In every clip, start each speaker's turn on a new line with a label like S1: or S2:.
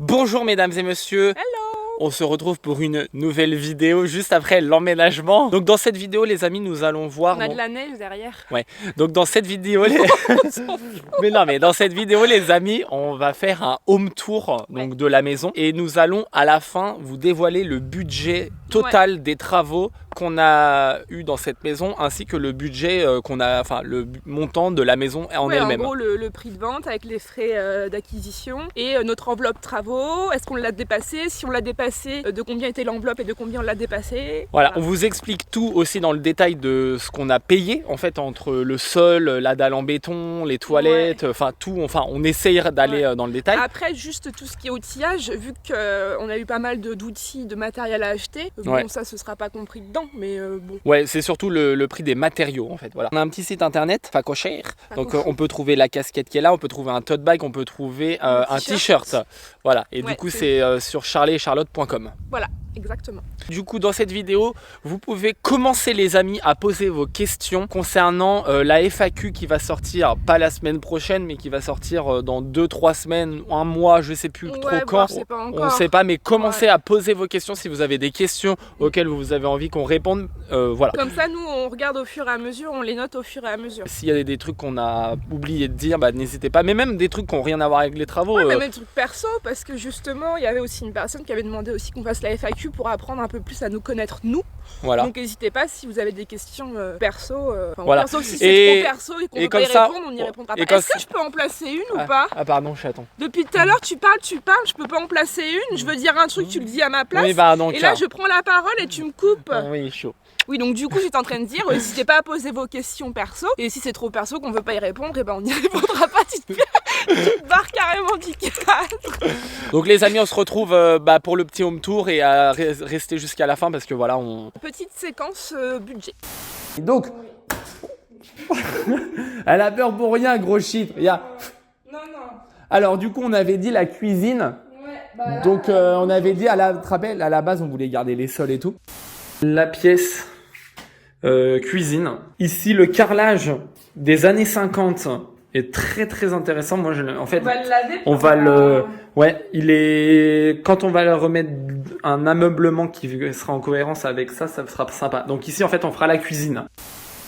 S1: Bonjour mesdames et messieurs.
S2: Hello.
S1: On se retrouve pour une nouvelle vidéo juste après l'emménagement. Donc dans cette vidéo les amis nous allons voir...
S2: On a de la neige derrière.
S1: Ouais. Donc dans cette vidéo mais dans cette vidéo les amis on va faire un home tour donc, de la maison. Et nous allons à la fin vous dévoiler le budget total des travaux qu'on a eu dans cette maison, ainsi que le budget le montant de la maison en elle-même.
S2: En gros le prix de vente avec les frais d'acquisition et notre enveloppe travaux. Est-ce qu'on l'a dépassé? Si on l'a dépassé, de combien était l'enveloppe et de combien on l'a dépassé?
S1: Voilà, on vous explique tout aussi dans le détail de ce qu'on a payé en fait entre le sol, la dalle en béton, les toilettes, on essayera d'aller dans le détail.
S2: Après juste tout ce qui est outillage, vu qu'on a eu pas mal d'outils, de matériel à acheter, ça ce sera pas compris dedans. Mais bon.
S1: Ouais, c'est surtout le prix des matériaux en fait. Voilà. On a un petit site internet, Facocher. Donc on peut trouver la casquette qui est là, on peut trouver un tote bag, on peut trouver un t-shirt. Voilà. Et du coup c'est sur charlieetcharlotte.com.
S2: Voilà, exactement.
S1: Du coup dans cette vidéo, vous pouvez commencer les amis à poser vos questions concernant la FAQ qui va sortir, pas la semaine prochaine, mais qui va sortir dans 2-3 semaines, un mois, je sais plus trop quand. On ne sait pas, mais commencez à poser vos questions si vous avez des questions auxquelles vous avez envie qu'on réponde. Voilà.
S2: Comme ça, nous, on regarde au fur et à mesure, on les note au fur et à mesure.
S1: S'il y a des trucs qu'on a oublié de dire, n'hésitez pas. Mais même des trucs qui n'ont rien à voir avec les travaux.
S2: Même des trucs perso, parce que justement, il y avait aussi une personne qui avait demandé aussi qu'on fasse la FAQ pour apprendre un peu plus à nous connaître, nous. Voilà. Donc n'hésitez pas si vous avez des questions perso. Perso, si c'est trop perso et qu'on peut pas y répondre, on n'y répondra pas. Est-ce que je peux en placer une ou pas?
S1: Ah pardon, chaton.
S2: Depuis tout à l'heure, tu parles, je peux pas en placer une. Je veux dire un truc, tu le dis à ma place.
S1: Oui, pardon,
S2: et là, je prends la parole et tu me coupes.
S1: Oui, chaud.
S2: Oui, donc du coup, j'étais en train de dire, n'hésitez pas à poser vos questions perso. Et si c'est trop perso qu'on veut pas y répondre, on n'y répondra pas. Tu te barres carrément du cadre.
S1: Donc les amis, on se retrouve pour le petit home tour et à rester jusqu'à la fin parce que voilà, on...
S2: Petite séquence budget.
S1: Donc, elle a peur pour rien, gros shit.
S2: Non.
S1: Alors du coup, on avait dit la cuisine. Donc on avait dit, à la base, on voulait garder les sols et tout. La pièce cuisine. Ici, le carrelage des années 50 est très très intéressant. Moi, on va le... Ouais, quand on va le remettre un ameublement qui sera en cohérence avec ça, ça sera sympa. Donc ici, en fait, on fera la cuisine.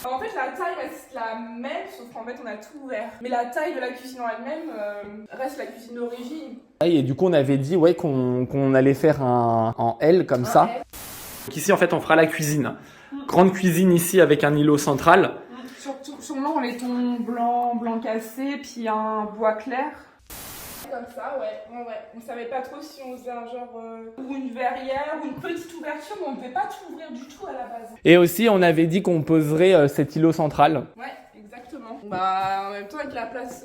S2: En fait, la taille reste la même, sauf qu'en fait, on a tout ouvert. Mais la taille de la cuisine en elle-même reste la cuisine d'origine.
S1: Et du coup, on avait dit qu'on allait faire en L comme ça. Donc ici, en fait, on fera la cuisine. Grande cuisine ici avec un îlot central.
S2: Sur l'an, les tons blanc cassé, puis un bois clair. Comme ça, ouais. On savait pas trop si on faisait un genre ou une verrière ou une petite ouverture, mais on ne devait pas tout ouvrir du tout à la base.
S1: Et aussi, on avait dit qu'on poserait cet îlot central.
S2: Ouais, exactement. En même temps, avec la place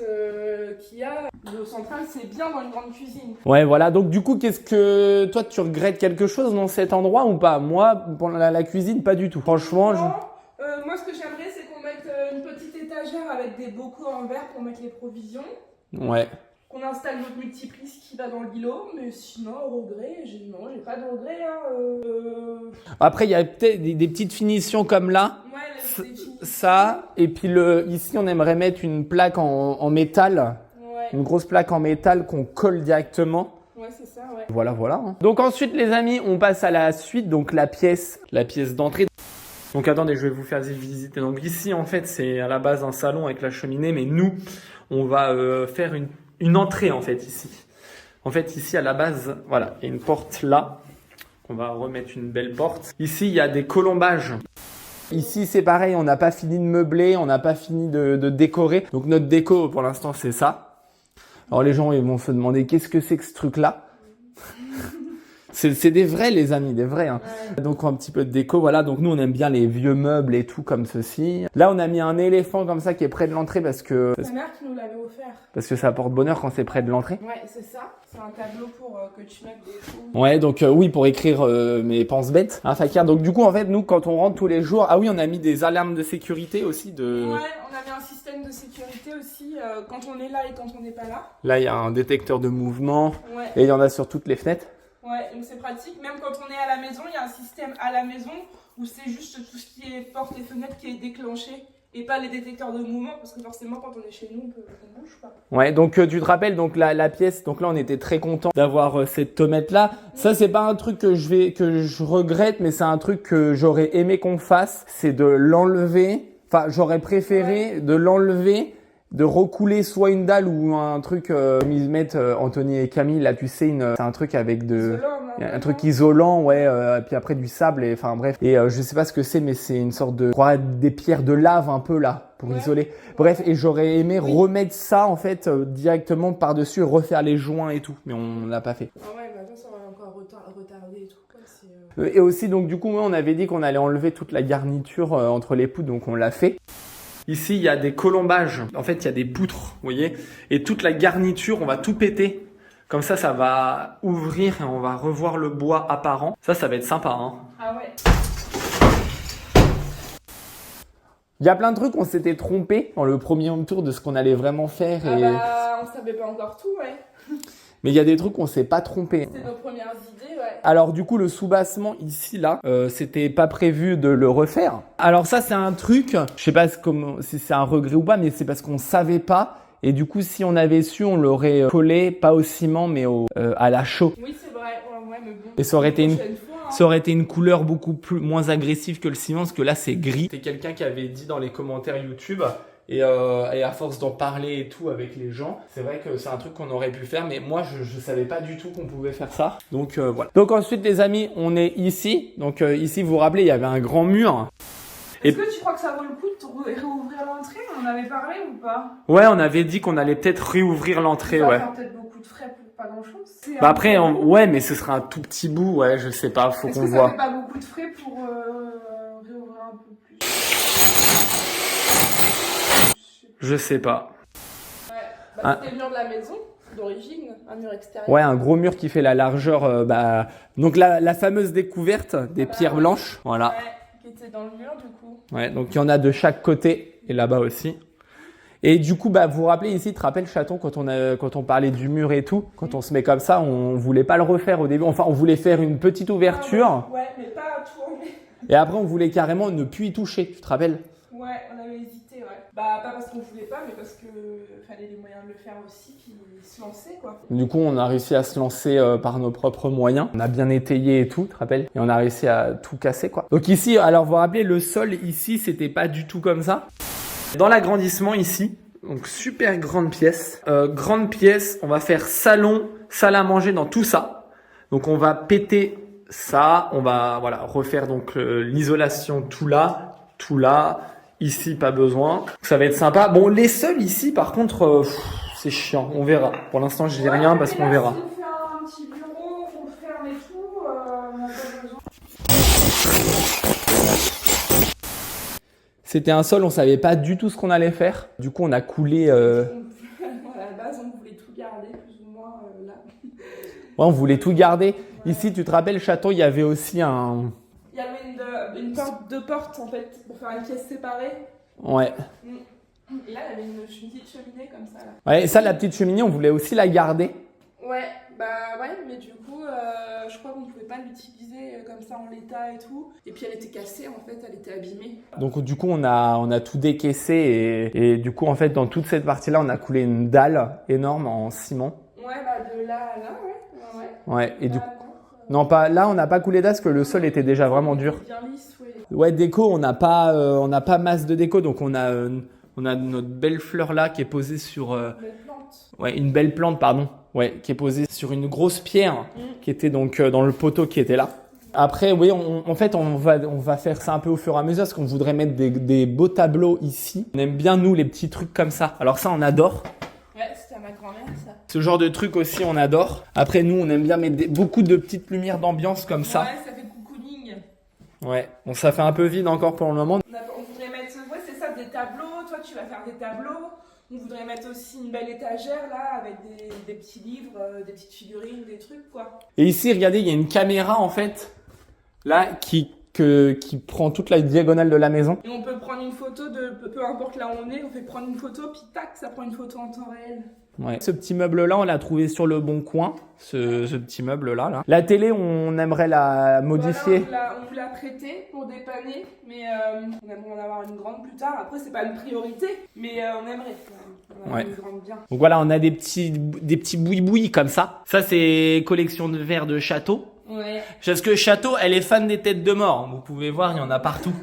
S2: qu'il y a, l'îlot central, c'est bien dans une grande cuisine.
S1: Ouais, voilà. Donc du coup, qu'est-ce que toi, tu regrettes quelque chose dans cet endroit ou pas? Moi, pour la cuisine, pas du tout. Franchement,
S2: moi, ce que j'aimerais, c'est qu'on mette une petite étagère avec des bocaux en verre pour mettre les provisions.
S1: Ouais.
S2: Qu'on installe notre multiprise qui va dans l'îlot, mais sinon, regret, j'ai pas de regret.
S1: Après, il y a peut-être des petites finitions comme là.
S2: Ouais,
S1: ça. Et puis ici, on aimerait mettre une plaque en métal. Ouais. Une grosse plaque en métal qu'on colle directement.
S2: Ouais, c'est ça, ouais.
S1: Voilà. Donc ensuite, les amis, on passe à la suite, donc la pièce d'entrée. Donc attendez, je vais vous faire visiter. Donc ici, en fait, c'est à la base un salon avec la cheminée, mais nous, on va faire une entrée en fait ici. En fait ici à la base, voilà, il y a une porte là. On va remettre une belle porte. Ici il y a des colombages. Ici c'est pareil, on n'a pas fini de meubler, on n'a pas fini de décorer. Donc notre déco pour l'instant c'est ça. Alors les gens ils vont se demander qu'est-ce que c'est que ce truc là. C'est des vrais les amis, des vrais. Hein. Ouais. Donc un petit peu de déco, voilà. Donc nous on aime bien les vieux meubles et tout comme ceci. Là on a mis un éléphant comme ça qui est près de l'entrée parce que...
S2: C'est ma mère qui nous l'avait offert.
S1: Parce que ça apporte bonheur quand c'est près de l'entrée.
S2: Ouais, c'est ça. C'est un tableau pour que tu mettes des choses.
S1: Ouais, donc oui, pour écrire mes penses bêtes. Hein, Fakir. Donc du coup en fait nous quand on rentre tous les jours... Ah oui, on a mis des alarmes de sécurité aussi.
S2: Ouais, on a mis un système de sécurité aussi quand on est là et quand on n'est pas là.
S1: Là il y a un détecteur de mouvement. Ouais. Et il y en a sur toutes les fenêtres.
S2: Ouais, donc c'est pratique. Même quand on est à la maison, il y a un système à la maison où c'est juste tout ce qui est porte et fenêtre qui est déclenché Et pas les détecteurs de mouvement, parce que forcément, quand on est chez nous, on bouge pas.
S1: Ouais, donc tu te rappelles donc la pièce, donc là on était très content d'avoir cette tomate là. Ça c'est pas un truc que je regrette, mais c'est un truc que j'aurais aimé qu'on fasse, c'est de l'enlever. Enfin, j'aurais préféré de l'enlever, de recouler soit une dalle ou un truc comme ils mettent Anthony et Camille là, tu sais, c'est un truc avec un truc isolant, ouais, puis après du sable et enfin bref. Et je sais pas ce que c'est, mais c'est une sorte de des pierres de lave un peu là pour isoler. Bref, et j'aurais aimé remettre ça en fait directement par-dessus, refaire les joints et tout, mais on l'a pas fait.
S2: Ah ouais, bah ça aurait encore retardé et tout.
S1: Et aussi donc du coup, on avait dit qu'on allait enlever toute la garniture entre les poutres, donc on l'a fait. Ici, il y a des colombages. En fait, il y a des poutres, vous voyez. Et toute la garniture, on va tout péter. Comme ça va ouvrir et on va revoir le bois apparent. Ça va être sympa, hein.
S2: Ah ouais.
S1: Il y a plein de trucs, on s'était trompé dans le premier home tour de ce qu'on allait vraiment faire.
S2: Bah, on savait pas encore tout, ouais.
S1: Mais il y a des trucs on s'est pas trompé.
S2: C'était nos premières idées, ouais.
S1: Alors du coup, le soubassement ici, là, c'était pas prévu de le refaire. Alors ça, c'est un truc, je sais pas si c'est un regret ou pas, mais c'est parce qu'on savait pas. Et du coup, si on avait su, on l'aurait collé, pas au ciment, mais à la chaux.
S2: Oui, c'est vrai, ouais, mais bon.
S1: Et ça aurait été une couleur beaucoup moins agressive que le ciment, parce que là, c'est gris. C'est quelqu'un qui avait dit dans les commentaires YouTube, et à force d'en parler et tout avec les gens, c'est vrai que c'est un truc qu'on aurait pu faire, mais moi, je savais pas du tout qu'on pouvait faire ça. Donc voilà. Donc ensuite, les amis, on est ici. Donc ici, vous vous rappelez, il y avait un grand mur.
S2: Est-ce que tu crois que ça vaut le coup de réouvrir l'entrée? On en avait parlé ou pas?
S1: Ouais, on avait dit qu'on allait peut-être réouvrir l'entrée, ouais.
S2: Ça va faire peut-être beaucoup de frais pour pas grand-chose.
S1: Bah après, ouais, mais ce sera un tout petit bout, ouais, je sais pas, faut qu'on voit.
S2: Est-ce que ça fait pas beaucoup de frais pour réouvrir un peu plus?
S1: Je sais pas.
S2: Ouais, bah c'était le mur de la maison d'origine, un mur extérieur.
S1: Ouais, un gros mur qui fait la largeur, donc la fameuse découverte des pierres blanches, voilà.
S2: Ouais, qui était dans le mur du coup.
S1: Ouais, donc il y en a de chaque côté et là-bas aussi. Et du coup, vous vous rappelez ici, tu te rappelles Chaton, quand on parlait du mur et tout, quand on se met comme ça, on voulait pas le refaire au début. Enfin, on voulait faire une petite ouverture.
S2: Ouais, mais pas tourner.
S1: Et après, on voulait carrément ne plus y toucher, tu te rappelles?
S2: Ouais, on avait hésité, ouais. Bah, pas parce qu'on voulait pas, mais parce que fallait les moyens de le faire aussi, puis se lancer, quoi.
S1: Du coup, on a réussi à se lancer par nos propres moyens. On a bien étayé et tout, tu te rappelles? Et on a réussi à tout casser, quoi. Donc ici, alors vous vous rappelez, le sol ici, c'était pas du tout comme ça. Dans l'agrandissement ici, donc super grande pièce. Grande pièce, on va faire salon, salle à manger dans tout ça. Donc on va péter ça, on va refaire donc l'isolation tout là. Ici, pas besoin. Ça va être sympa. Bon, les sols ici, par contre, c'est chiant. On verra. Pour l'instant, je dis rien parce qu'on verra.
S2: Si on fait un petit bureau, on ferme et tout, on n'a pas besoin.
S1: C'était un sol, on savait pas du tout ce qu'on allait faire. Du coup, on a coulé.
S2: À la base, on voulait tout garder, plus ou moins là.
S1: Ouais, on voulait tout garder. Ici, tu te rappelles, Chaton, il y avait aussi un.
S2: Il y avait deux portes en fait pour faire une pièce séparée.
S1: Ouais.
S2: Et là, il y avait une petite cheminée comme ça. Là.
S1: Ouais, et ça, la petite cheminée, on voulait aussi la garder.
S2: Ouais, mais du coup, je crois qu'on ne pouvait pas l'utiliser comme ça en l'état et tout. Et puis elle était cassée en fait, elle était abîmée.
S1: Donc du coup, on a tout décaissé et du coup, en fait, dans toute cette partie-là, on a coulé une dalle énorme en ciment.
S2: Ouais, de là à là, ouais.
S1: Ouais, et du coup. Non, pas là, on n'a pas coulé d'as parce que le sol était déjà vraiment dur.
S2: Bien lisse, ouais.
S1: Ouais, déco, on n'a pas masse de déco, donc on a notre belle fleur là qui est posée sur.
S2: Une belle plante.
S1: Ouais, une belle plante, pardon. Ouais, qui est posée sur une grosse pierre qui était donc dans le poteau qui était là. Après, oui, en fait, on va faire ça un peu au fur et à mesure parce qu'on voudrait mettre des beaux tableaux ici. On aime bien nous les petits trucs comme ça. Alors ça, on adore.
S2: Ouais, c'était à ma grand-mère ça.
S1: Ce genre de truc aussi, on adore. Après, nous, on aime bien mettre beaucoup de petites lumières d'ambiance comme ça.
S2: Ouais, ça fait cocooning.
S1: Ouais, bon, ça fait un peu vide encore pour le moment.
S2: On voudrait mettre, ouais, c'est ça, des tableaux. Toi, tu vas faire des tableaux. On voudrait mettre aussi une belle étagère là avec des petits livres, des petites figurines, des trucs quoi.
S1: Et ici, regardez, il y a une caméra en fait, là, qui prend toute la diagonale de la maison.
S2: Et on peut prendre une photo peu importe là où on est, on fait prendre une photo, puis tac, ça prend une photo en temps réel.
S1: Ouais. Ce petit meuble-là, on l'a trouvé sur le Bon Coin. Ce petit meuble-là. Là. La télé, on aimerait la modifier.
S2: Voilà, on vous l'a prêté pour dépanner, mais on aimerait en avoir une grande plus tard. Après, c'est pas une priorité, mais on aimerait. On
S1: ouais.
S2: Une grande bien.
S1: Donc voilà, on a des petits boui-boui comme ça. Ça, c'est collection de verres de Château.
S2: Ouais.
S1: Parce que Château, elle est fan des têtes de mort. Vous pouvez voir, il y en a partout.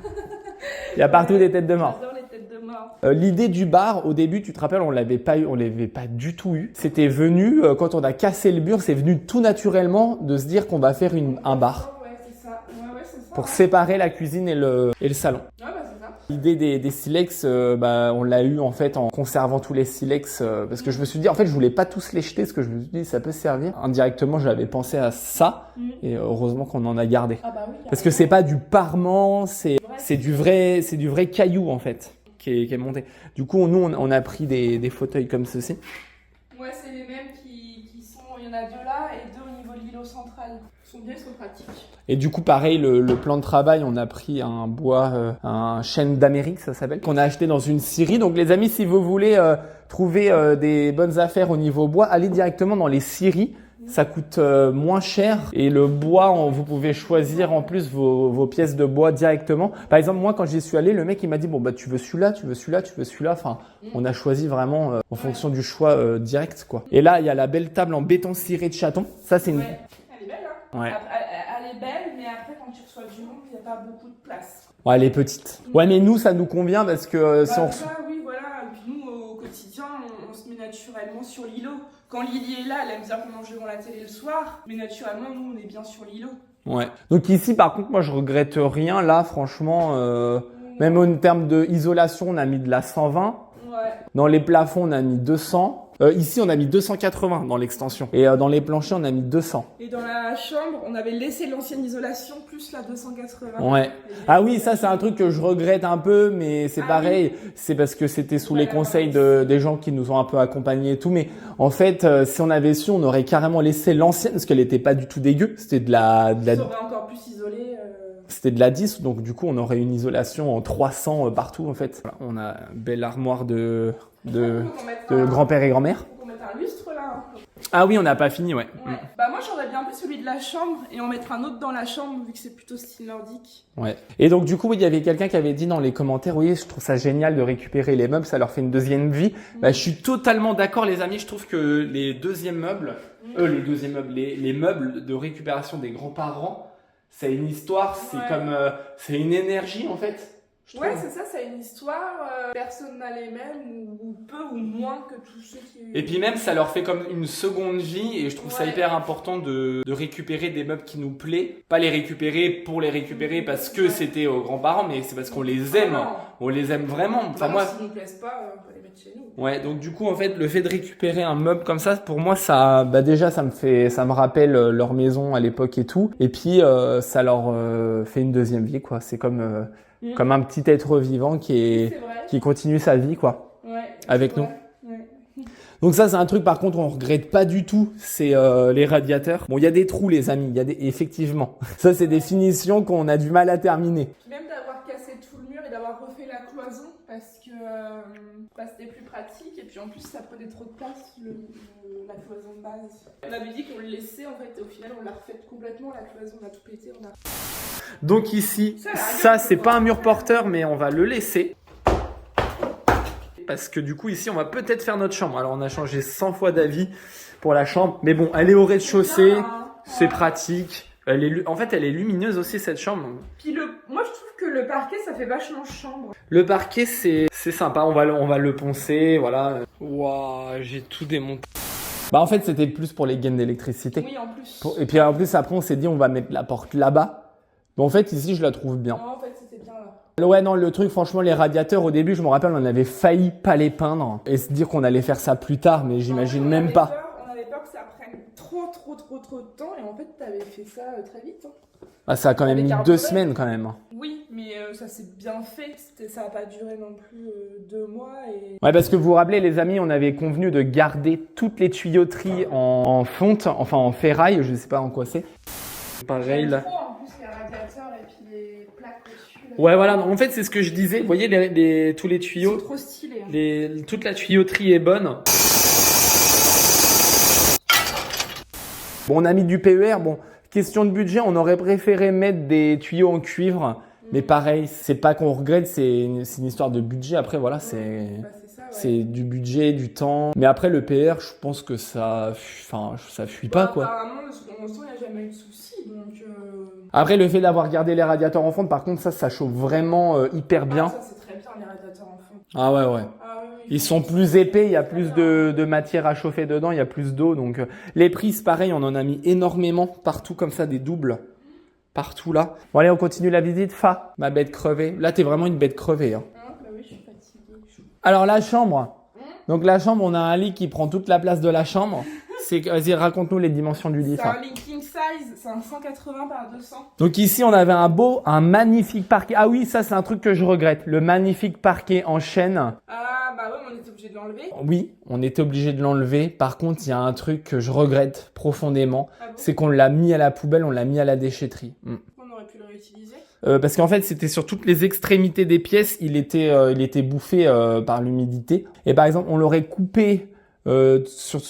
S1: Il y a partout des têtes de mort.
S2: J'adore les têtes de mort.
S1: L'idée du bar, au début, tu te rappelles, on l'avait pas du tout eu. C'était venu, quand on a cassé le mur, c'est venu tout naturellement de se dire qu'on va faire un bar.
S2: Ouais, c'est ça. Ouais, c'est ça.
S1: Pour séparer la cuisine et le salon.
S2: Ouais, bah c'est ça.
S1: L'idée des silex, on l'a eu en fait en conservant tous les silex parce que je me suis dit, en fait, je voulais pas tous les jeter parce que je me suis dit, ça peut servir. Indirectement, j'avais pensé à ça et heureusement qu'on en a gardé.
S2: Ah bah oui.
S1: Parce que c'est pas du parement, c'est du vrai caillou en fait qui est monté. Du coup, nous, on a pris des fauteuils comme ceci.
S2: Ouais, c'est les mêmes qui sont, il y en a 2 là et 2 au niveau de l'îlot central. Ils sont bien, ils sont pratiques. Et
S1: du coup, pareil, le plan de travail, on a pris un bois, un chêne d'Amérique, ça s'appelle, qu'on a acheté dans une scierie. Donc les amis, si vous voulez trouver des bonnes affaires au niveau bois, allez directement dans les scieries. Ça coûte moins cher et le bois, vous pouvez choisir en plus vos pièces de bois directement. Par exemple, moi, quand j'y suis allé, le mec, il m'a dit, bon, bah, tu veux celui-là, tu veux celui-là, tu veux celui-là. Enfin, on a choisi vraiment en fonction du choix direct, quoi. Et là, il y a la belle table en béton ciré de Chaton. Ça, c'est une...
S2: Ouais, elle est belle, hein.
S1: Ouais.
S2: Elle est belle, mais après, quand tu reçois du monde, il n'y a pas beaucoup de place.
S1: Ouais, elle est petite. Ouais, mais nous, ça nous convient parce que si on...
S2: Oui, voilà. Et puis nous, au quotidien, on se met naturellement sur l'îlot. Quand Lily est là, elle aime bien qu'on mange devant la télé le soir, mais naturellement, nous, on est bien sur l'îlot. Ouais.
S1: Donc ici, par contre, moi, je regrette rien. Là, franchement, même en termes d'isolation, on a mis de la 120.
S2: Ouais.
S1: Dans les plafonds, on a mis 200. Ici, on a mis 280 dans l'extension. Et dans les planchers, on a mis 200.
S2: Et dans la chambre, on avait laissé l'ancienne isolation plus la 280.
S1: Ouais. Ah oui, ça, c'est un truc que je regrette un peu, mais c'est pareil. Oui. C'est parce que c'était sous les conseils des gens qui nous ont un peu accompagnés et tout. Mais en fait, si on avait su, on aurait carrément laissé l'ancienne parce qu'elle était pas du tout dégueu. C'était de la...
S2: Ça aurait encore plus isolé.
S1: C'était de la 10, donc du coup, on aurait une isolation en 300 partout, en fait. Voilà, on a une belle armoire de grand-père et grand-mère.
S2: On peut mettre un lustre là.
S1: Ah oui, on n'a pas fini, ouais.
S2: Bah moi, j'aurais bien pris celui de la chambre et en mettre un autre dans la chambre vu que c'est plutôt style nordique.
S1: Ouais. Et donc du coup, il y avait quelqu'un qui avait dit dans les commentaires, oui, je trouve ça génial de récupérer les meubles, ça leur fait une deuxième vie. Bah, je suis totalement d'accord, les amis. Je trouve que les meubles de récupération des grands-parents, c'est une histoire, c'est une énergie en fait.
S2: Ouais, c'est ça, c'est une histoire. Personne n'a les mêmes, ou peu ou moins que tous ceux qui...
S1: Et puis même, ça leur fait comme une seconde vie, et je trouve ça hyper important de récupérer des meubles qui nous plaisent. Pas les récupérer pour les récupérer parce que c'était aux grands-parents, mais c'est parce qu'on les aime. On les aime vraiment. Enfin, moi,
S2: s'ils nous plaisent pas, on peut les mettre chez nous.
S1: Ouais, donc du coup, en fait, le fait de récupérer un meuble comme ça, pour moi, ça, déjà, ça me rappelle leur maison à l'époque et tout. Et puis, ça leur fait une deuxième vie, quoi. C'est comme un petit être vivant qui continue sa vie, quoi.
S2: Ouais,
S1: avec nous. Ouais. Donc ça, c'est un truc, par contre, on regrette pas du tout, c'est les radiateurs. Bon, il y a des trous, les amis, effectivement. Ça, c'est des finitions qu'on a du mal à terminer.
S2: Même d'avoir cassé tout le mur et d'avoir refait la cloison, parce que c'était plus pratique, et puis en plus, ça prenait trop de place, la cloison de base. On avait dit qu'on le laissait, en fait, et au final, on l'a refait complètement, la cloison, on a tout pété,
S1: Donc ici, ça c'est pas un mur porteur, mais on va le laisser. Parce que du coup, ici, on va peut-être faire notre chambre. Alors, on a changé 100 fois d'avis pour la chambre. Mais bon, elle est au rez-de-chaussée, c'est pratique. En fait, elle est lumineuse aussi, cette chambre.
S2: Puis moi, je trouve que le parquet, ça fait vachement chambre.
S1: Le parquet, c'est sympa. On va le poncer, voilà. Waouh, j'ai tout démonté. Bah en fait, c'était plus pour les gaines d'électricité.
S2: Oui, en plus.
S1: Et puis en plus, après, on s'est dit, on va mettre la porte là-bas. Mais en fait, ici, je la trouve bien.
S2: Non, en fait, c'était bien là.
S1: Ouais, non, le truc, franchement, les radiateurs, au début, je me rappelle, on avait failli pas les peindre et se dire qu'on allait faire ça plus tard, mais j'imagine même pas.
S2: On avait peur que ça prenne trop de temps, et en fait, t'avais fait ça très vite.
S1: Ah, ça a quand même mis 2 semaines, quand même.
S2: Oui, mais ça s'est bien fait. Ça n'a pas duré non plus 2 mois.
S1: Ouais, parce que vous vous rappelez, les amis, on avait convenu de garder toutes les tuyauteries en fonte, enfin en ferraille, je sais pas en quoi c'est. Pareil, là.
S2: En plus, les radiateurs et puis les plaques au-dessus.
S1: Ouais, voilà. En fait, c'est ce que je disais. Vous voyez, tous les tuyaux.
S2: C'est trop stylé.
S1: Toute la tuyauterie est bonne. Bon, on a mis du PER. Bon, question de budget, on aurait préféré mettre des tuyaux en cuivre. Mais pareil, c'est pas qu'on regrette, c'est une histoire de budget. Après, voilà, c'est du budget, du temps. Mais après, le PR, je pense que ça fuit pas, quoi.
S2: Apparemment, dans mon sang, il n'y a jamais eu de souci. Donc,
S1: Après, le fait d'avoir gardé les radiateurs en fonte, par contre, ça chauffe vraiment hyper bien.
S2: Ça, c'est très bien, les radiateurs en fonte.
S1: Ah ouais. Ils sont plus épais, il y a plus de matière à chauffer dedans, il y a plus d'eau. Donc, les prises, pareil, on en a mis énormément partout, comme ça, des doubles. Partout là. Bon allez, on continue la visite. Fa, ma bête crevée. Là, t'es vraiment une bête crevée. Hein.
S2: Bah oui, je suis fatiguée.
S1: Alors la chambre. Donc la chambre, on a un lit qui prend toute la place de la chambre. Vas-y, raconte-nous les dimensions du lit.
S2: C'est un lit king size, c'est un 180 par 200.
S1: Donc ici, on avait un magnifique parquet. Ah oui, ça c'est un truc que je regrette. Le magnifique parquet en chêne.
S2: Ah bah oui, on était obligé de l'enlever.
S1: Oui, on était obligé de l'enlever. Par contre, il y a un truc que je regrette profondément. Ah bon, c'est qu'on l'a mis à la poubelle, on l'a mis à la déchetterie.
S2: On aurait pu le réutiliser.
S1: Parce qu'en fait, c'était sur toutes les extrémités des pièces, il était bouffé par l'humidité. Et par exemple, on l'aurait coupé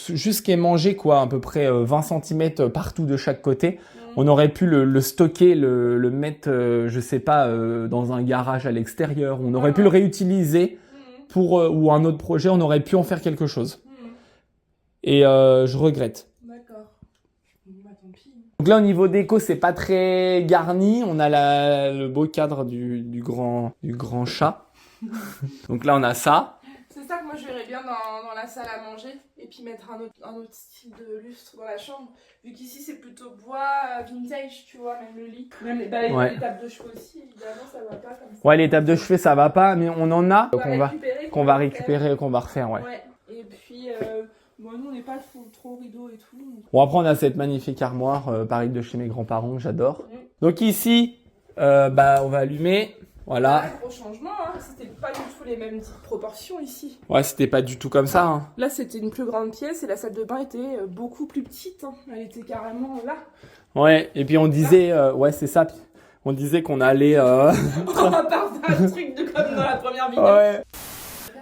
S1: jusqu'à manger, quoi, à peu près 20 cm partout de chaque côté. On aurait pu le stocker, le mettre, je sais pas, dans un garage à l'extérieur. On aurait pu le réutiliser ou un autre projet, on aurait pu en faire quelque chose. Et je regrette.
S2: D'accord. Bah, tant pis.
S1: Donc là, au niveau déco, c'est pas très garni. On a le beau cadre du grand chat. Donc là, on a ça.
S2: C'est ça que moi, je verrais bien dans la salle à manger. Et puis mettre un autre style de lustre dans la chambre. Vu qu'ici, c'est plutôt bois, vintage, tu vois, même le lit. Même les tables de chevet aussi, évidemment, ça va pas comme ça.
S1: Ouais, les tables de chevet, ça va pas. Mais on en a qu'on va récupérer, qu'on va refaire, ouais.
S2: Et puis... Bon, nous, on n'est pas trop rideau et tout.
S1: Bon, après, on a cette magnifique armoire, pareil de chez mes grands-parents, que j'adore. Donc ici, on va allumer. Voilà.
S2: Ouais, gros changement, hein. C'était pas du tout les mêmes proportions ici.
S1: Ouais, c'était pas du tout comme ça. Hein.
S2: Là, c'était une plus grande pièce et la salle de bain était beaucoup plus petite. Hein. Elle était carrément là.
S1: Ouais, et puis on disait, ouais, c'est ça. On disait qu'on allait...
S2: On va pas faire un truc comme dans la première vidéo.
S1: Ouais.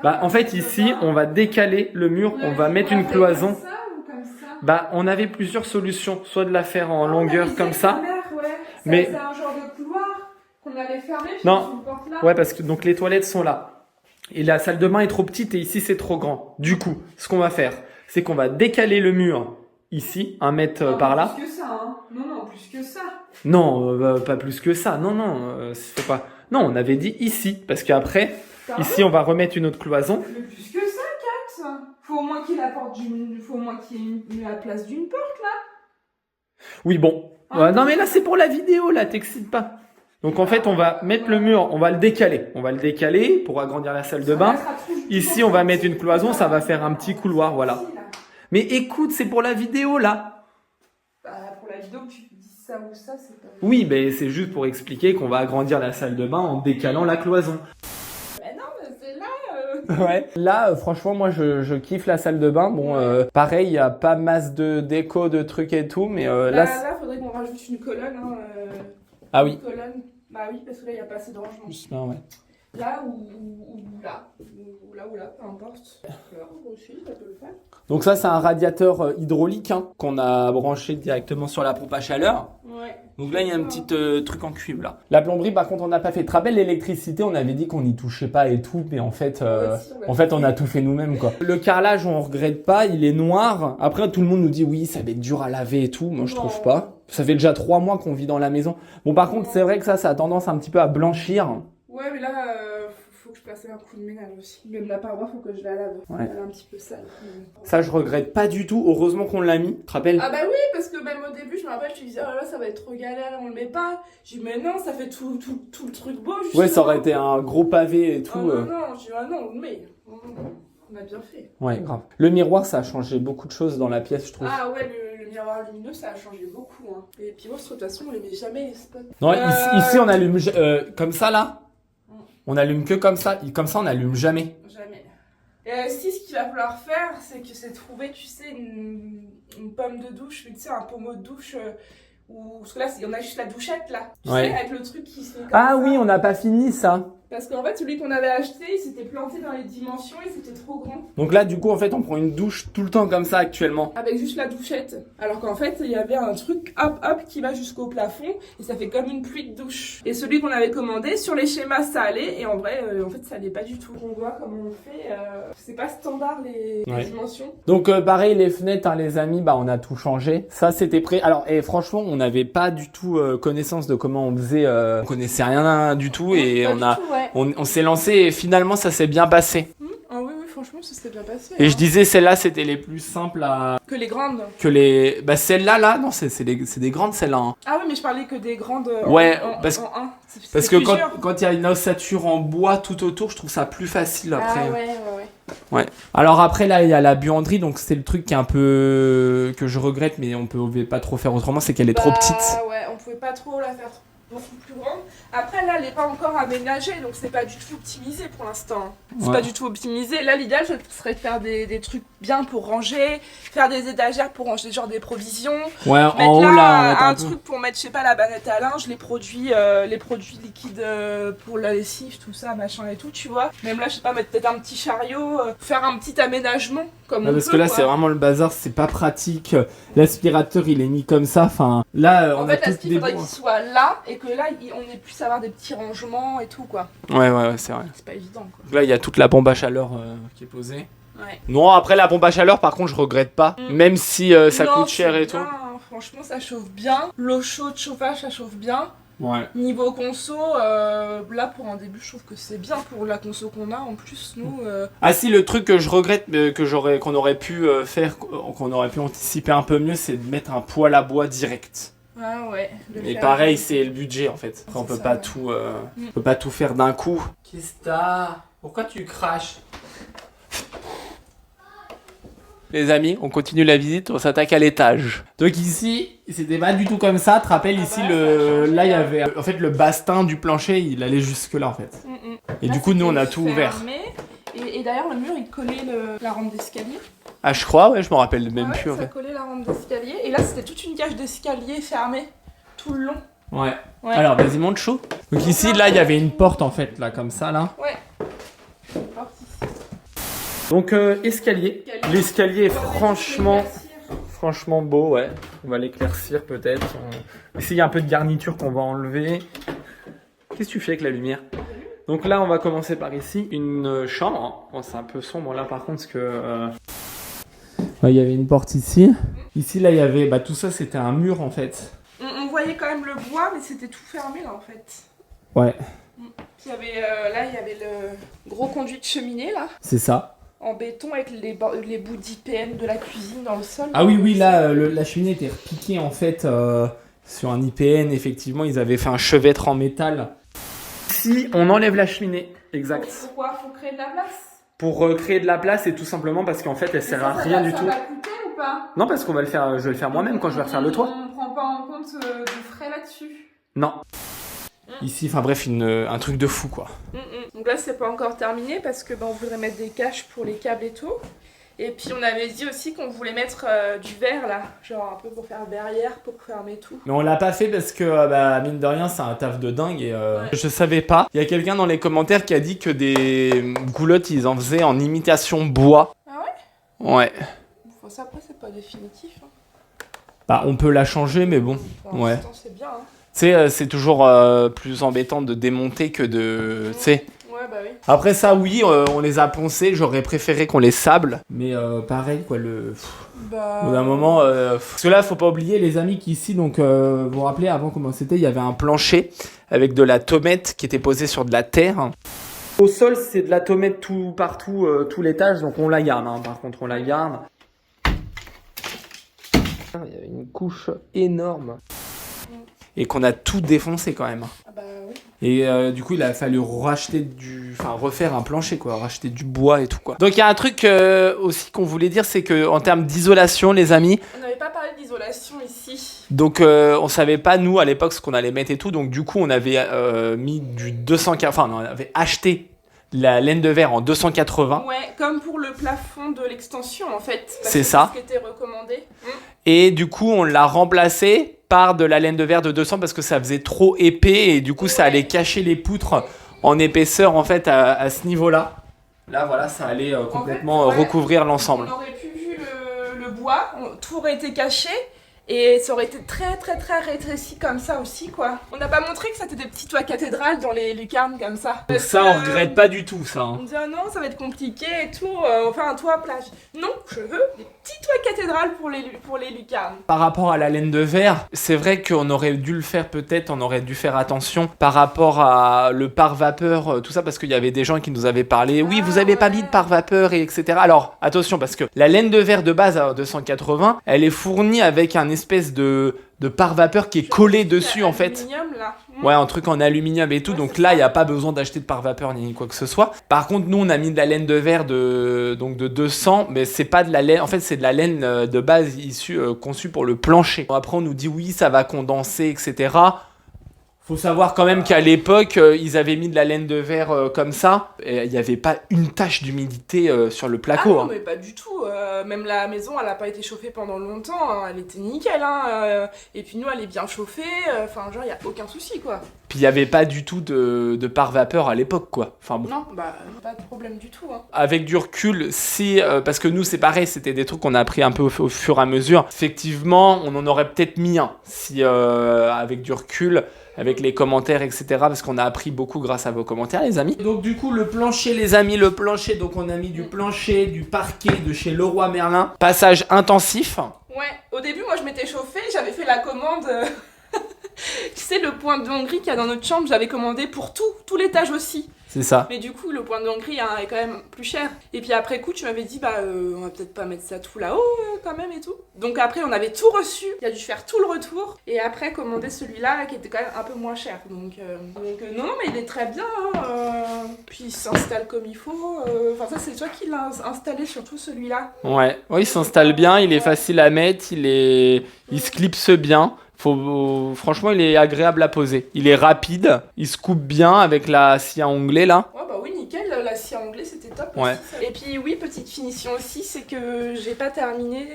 S1: Bah, en fait, ici, on va décaler le mur, on va mettre une cloison.
S2: Comme ça ou comme ça ?
S1: Bah, on avait plusieurs solutions, soit de la faire en longueur comme ça.
S2: Mais c'est un genre de couloir qu'on allait fermer.
S1: Non, ouais, parce que donc les toilettes sont là. Et la salle de bain est trop petite et ici c'est trop grand. Du coup, ce qu'on va faire, c'est qu'on va décaler le mur ici, 1 mètre par là.
S2: Plus que ça, hein. Non, plus que ça.
S1: Non, pas plus que ça. Non, faut pas. Non, on avait dit ici, parce qu'après, ici on va remettre une autre cloison.
S2: Mais plus que ça, Kat. Faut au moins qu'il y ait la place d'une porte là.
S1: Oui, bon. Non mais là c'est pour la vidéo, là, t'excites pas. Donc en fait, on va mettre le mur, on va le décaler. On va le décaler pour agrandir la salle de bain. Ici, on va mettre une cloison, ça va faire un petit couloir, voilà. Mais écoute, c'est pour la vidéo, là.
S2: Pour la vidéo, tu dis ça ou ça, c'est pas...
S1: Oui, mais c'est juste pour expliquer qu'on va agrandir la salle de bain en décalant la cloison.
S2: Mais non, mais c'est là...
S1: Ouais. Là, franchement, moi, je kiffe la salle de bain. Bon, pareil, il y a pas masse de déco, de trucs et tout, mais là...
S2: Là, faudrait qu'on rajoute une colonne, hein.
S1: Ah oui.
S2: Une colonne. Bah oui, parce que là, il n'y a pas assez de rangement.
S1: Justement, ouais.
S2: Là ou là. Ou là, peu importe. Là aussi, ça peut le faire.
S1: Donc ça, c'est un radiateur hydraulique qu'on a branché directement sur la pompe à chaleur.
S2: Ouais.
S1: Donc là, il y a un petit truc en cuivre, là. La plomberie, par contre, on n'a pas fait. Tu te rappelles, l'électricité, on avait dit qu'on n'y touchait pas et tout, mais en fait, on a tout fait nous-mêmes, quoi. Le carrelage, on regrette pas, il est noir. Après, tout le monde nous dit, oui, ça va être dur à laver et tout. Moi, je trouve pas. Ça fait déjà 3 mois qu'on vit dans la maison. Bon, par contre, c'est vrai que ça a tendance un petit peu à blanchir.
S2: Ouais, mais là, faut que je passe un coup de ménage aussi. Même la paroi, faut que je la lave.
S1: Ouais.
S2: Elle est un petit peu sale.
S1: Ça, je regrette pas du tout. Heureusement qu'on l'a mis. Tu te rappelles ?
S2: Ah bah oui, parce que même au début, je me rappelle, je te disais, oh là, ça va être trop galère, on le met pas. J'ai dit, mais non, ça fait tout le truc beau.
S1: Ouais, ça aurait été un gros pavé et tout.
S2: Oh non, j'ai dit, ah non, mais on a bien fait.
S1: Ouais, grave. Le miroir, ça a changé beaucoup de choses dans la pièce, je trouve.
S2: Ah ouais, le miroir lumineux, ça a changé beaucoup. Hein. Et puis moi, de toute façon, on les met jamais, les spots.
S1: Non, ici, on allume comme ça, là. On allume que comme ça. Comme ça, on n'allume jamais.
S2: Jamais. Et si, ce qu'il va falloir faire, c'est trouver, tu sais, une pomme de douche, tu sais, un pommeau de douche. Parce que là, on a juste la douchette, là. Tu sais, avec le truc qui se met comme ça.
S1: Oui, on n'a pas fini ça.
S2: Parce qu'en fait, celui qu'on avait acheté, il s'était planté dans les dimensions et c'était trop grand.
S1: Donc là, du coup, en fait, on prend une douche tout le temps comme ça actuellement.
S2: Avec juste la douchette. Alors qu'en fait, il y avait un truc hop qui va jusqu'au plafond et ça fait comme une pluie de douche. Et celui qu'on avait commandé, sur les schémas, ça allait et en vrai, en fait, ça allait pas du tout. On voit comment on fait. C'est pas standard les dimensions.
S1: Donc pareil, les fenêtres, hein, les amis, bah on a tout changé. Ça, c'était prêt. Alors, et franchement, on n'avait pas du tout connaissance de comment on faisait. On connaissait rien du tout et on s'est lancé et finalement, ça s'est bien passé.
S2: Ah oui, franchement, ça s'est bien passé.
S1: Et je disais, celles-là, c'était les plus simples à...
S2: Que les grandes.
S1: Bah celles-là, non, c'est des grandes, celles-là. Hein.
S2: Ah oui, mais je parlais que des grandes
S1: en un.
S2: Parce
S1: que quand il y a une ossature en bois tout autour, je trouve ça plus facile après.
S2: Ah
S1: ouais. Alors après, là, il y a la buanderie, donc c'est le truc qui est un peu... que je regrette, mais on pouvait pas trop faire autrement, c'est qu'elle est trop petite.
S2: Ouais, on pouvait pas trop la faire beaucoup plus grande. Après, là, elle n'est pas encore aménagée, donc c'est pas du tout optimisé pour l'instant. C'est pas du tout optimisé. Là, l'idéal, ce serait de faire des trucs bien pour ranger, faire des étagères pour ranger genre des provisions.
S1: Ouais, en haut, là,
S2: un truc pour mettre, je sais pas, la banette à linge, les produits liquides pour la lessive, tout ça, machin et tout, tu vois. Même là, je sais pas, mettre peut-être un petit chariot, faire un petit aménagement comme
S1: parce que là, c'est vraiment le bazar, c'est pas pratique. L'aspirateur, il est mis comme ça. Enfin, là, on a tout
S2: il faudrait qu'il soit là et que là, on ait pu avoir des petits rangements et tout, quoi.
S1: Ouais, c'est vrai.
S2: C'est pas évident, quoi.
S1: Là, il y a toute la pompe à chaleur qui est posée.
S2: Ouais.
S1: Non, après la pompe à chaleur, par contre, je regrette pas. Même si ça coûte cher et tout.
S2: Franchement, ça chauffe bien. L'eau chaude, chauffage, ça chauffe bien.
S1: Ouais.
S2: Niveau conso, là pour un début, je trouve que c'est bien pour la conso qu'on a. En plus, nous.
S1: Ah si, le truc que je regrette, qu'on aurait pu faire, qu'on aurait pu anticiper un peu mieux, c'est de mettre un poêle à bois direct.
S2: Ah ouais.
S1: Mais pareil, c'est le budget en fait. Après, on peut pas tout, on peut pas tout faire d'un coup. Qu'est-ce que t'as ? Pourquoi tu craches ? Les amis, on continue la visite, on s'attaque à l'étage. Donc ici, c'était pas du tout comme ça. Tu te rappelles ici, là il y avait en fait le bastin du plancher, il allait jusque là en fait. Et
S2: là,
S1: du coup, nous on a tout ouvert.
S2: Et d'ailleurs, le mur il collait la rampe d'escalier.
S1: Ah, je crois, ouais, je me rappelle même plus en fait.
S2: Ça collait la rampe d'escalier. Et là, c'était toute une cage d'escalier fermée tout le long.
S1: Ouais. Alors, vas-y, monte chaud. Donc ici, là, il y avait une porte en fait, là, comme ça, là.
S2: Ouais. Une porte ici.
S1: Donc escalier. L'escalier est franchement beau, ouais. On va l'éclaircir peut-être. Ici il y a un peu de garniture qu'on va enlever. Qu'est-ce que tu fais avec la lumière ? Donc là on va commencer par ici, une chambre. Bon, c'est un peu sombre là par contre parce que... il y avait une porte ici. Ici là il y avait... Bah tout ça c'était un mur en fait.
S2: On voyait quand même le bois mais c'était tout fermé là en fait.
S1: Ouais.
S2: Puis il y avait le gros conduit de cheminée là.
S1: C'est ça.
S2: En béton avec les bouts d'IPN de la cuisine dans le sol.
S1: Ah oui, là, la cheminée était repiquée en fait sur un IPN. Effectivement, ils avaient fait un chevêtre en métal. Si on enlève la cheminée, exact.
S2: Pourquoi ? Faut créer de la place ?
S1: Pour créer de la place et tout simplement parce qu'en fait, elle sert à rien du tout.
S2: Ça va coûter ou pas ?
S1: Non, parce qu'on va je vais le faire moi-même quand je vais refaire le toit.
S2: On prend pas en compte du frais là-dessus.
S1: Non. Ici, enfin bref, un truc de fou quoi.
S2: Donc là, c'est pas encore terminé parce que on voudrait mettre des caches pour les câbles et tout. Et puis on avait dit aussi qu'on voulait mettre du verre là, genre un peu pour faire barrière, pour fermer tout.
S1: Mais on l'a pas fait parce que mine de rien, c'est un taf de dingue et je savais pas. Il y a quelqu'un dans les commentaires qui a dit que des goulottes, ils en faisaient en imitation bois.
S2: Ah ouais ?
S1: Ouais.
S2: Bon, ça après, c'est pas définitif. Hein.
S1: Bah, on peut la changer, mais bon.
S2: Pour l'instant, c'est bien. Hein.
S1: Tu sais, c'est toujours plus embêtant de démonter que de... Tu sais.
S2: Ouais, bah oui.
S1: Après ça, oui, on les a poncés. J'aurais préféré qu'on les sable. Mais pareil, quoi, au bout d'un moment... Parce que là, faut pas oublier, les amis, qu'ici, donc, vous vous rappelez, avant comment c'était, il y avait un plancher avec de la tomette qui était posée sur de la terre. Au sol, c'est de la tomette tout partout, tout l'étage, donc on la garde. Hein, par contre, on la garde. Il y avait une couche énorme. Et qu'on a tout défoncé quand même.
S2: Ah bah oui.
S1: Et du coup, il a fallu refaire un plancher, quoi, racheter du bois et tout, quoi. Donc il y a un truc aussi qu'on voulait dire, c'est que en termes d'isolation, les amis.
S2: On n'avait pas parlé d'isolation ici.
S1: Donc on savait pas nous à l'époque ce qu'on allait mettre et tout. Donc du coup, on avait mis du 240. Enfin, on avait acheté la laine de verre en 280.
S2: Ouais, comme pour le plafond de l'extension en fait.
S1: C'est ça.
S2: C'est ce qui était recommandé.
S1: Et du coup, on l'a remplacé par de la laine de verre de 200 parce que ça faisait trop épais et du coup, ça allait cacher les poutres en épaisseur en fait à ce niveau-là. Là voilà, ça allait complètement recouvrir l'ensemble.
S2: On aurait pu vu le bois, tout aurait été caché. Et ça aurait été très très très rétréci comme ça aussi quoi. On n'a pas montré que c'était des petits toits cathédrales dans les lucarnes comme ça.
S1: Donc ça on regrette pas du tout ça. Hein.
S2: On dit oh non ça va être compliqué et tout, on fait un toit plage. Non, je veux des petits toits cathédrales pour les lucarnes.
S1: Par rapport à la laine de verre, c'est vrai qu'on aurait dû le faire peut-être, on aurait dû faire attention par rapport à le pare-vapeur, tout ça parce qu'il y avait des gens qui nous avaient parlé, oui vous avez pas mis de pare-vapeur et etc. Alors attention parce que la laine de verre de base à 280, elle est fournie avec un espèce de pare-vapeur qui est collé dessus en fait.
S2: Là.
S1: Ouais, un truc en aluminium et tout, donc là il n'y a pas besoin d'acheter de pare-vapeur ni quoi que ce soit. Par contre nous on a mis de la laine de verre de 200, mais c'est pas de la laine, en fait c'est de la laine de base conçue pour le plancher. Après on nous dit oui ça va condenser etc. Faut savoir quand même qu'à l'époque, ils avaient mis de la laine de verre comme ça. Et il n'y avait pas une tache d'humidité sur le placo.
S2: Ah non, mais pas du tout. Même la maison, elle n'a pas été chauffée pendant longtemps. Hein. Elle était nickel. Hein. Et puis nous, elle est bien chauffée. Enfin, genre, il n'y a aucun souci, quoi.
S1: Puis il n'y avait pas du tout de pare-vapeur à l'époque, quoi. Enfin, bon.
S2: Non, bah, pas de problème du tout. Hein.
S1: Avec du recul, parce que nous, c'est pareil, c'était des trucs qu'on a appris un peu au fur et à mesure. Effectivement, on en aurait peut-être mis un, si avec du recul... avec les commentaires, etc. Parce qu'on a appris beaucoup grâce à vos commentaires, les amis. Donc du coup, le plancher, les amis, le plancher. Donc on a mis du plancher, du parquet de chez Leroy Merlin. Passage intensif.
S2: Ouais, au début, moi, je m'étais chauffée. J'avais fait la commande... Tu sais, le point de Hongrie qu'il y a dans notre chambre, j'avais commandé pour tout l'étage aussi.
S1: C'est ça.
S2: Mais du coup, le point de Hongrie est quand même plus cher. Et puis après coup, tu m'avais dit, on va peut-être pas mettre ça tout là-haut quand même et tout. Donc après, on avait tout reçu. Il a dû faire tout le retour. Et après, commander celui-là qui était quand même un peu moins cher. Donc non, mais il est très bien. Hein. Puis il s'installe comme il faut. Enfin, ça, c'est toi qui l'as installé, surtout celui-là.
S1: Ouais, il s'installe bien. Il est facile à mettre. Il se clipse bien. Franchement, il est agréable à poser. Il est rapide, il se coupe bien avec la scie à onglet là.
S2: Ouais, bah oui, nickel, la scie à onglet c'était top.
S1: Ouais.
S2: Aussi, et puis oui, petite finition aussi, c'est que j'ai pas terminé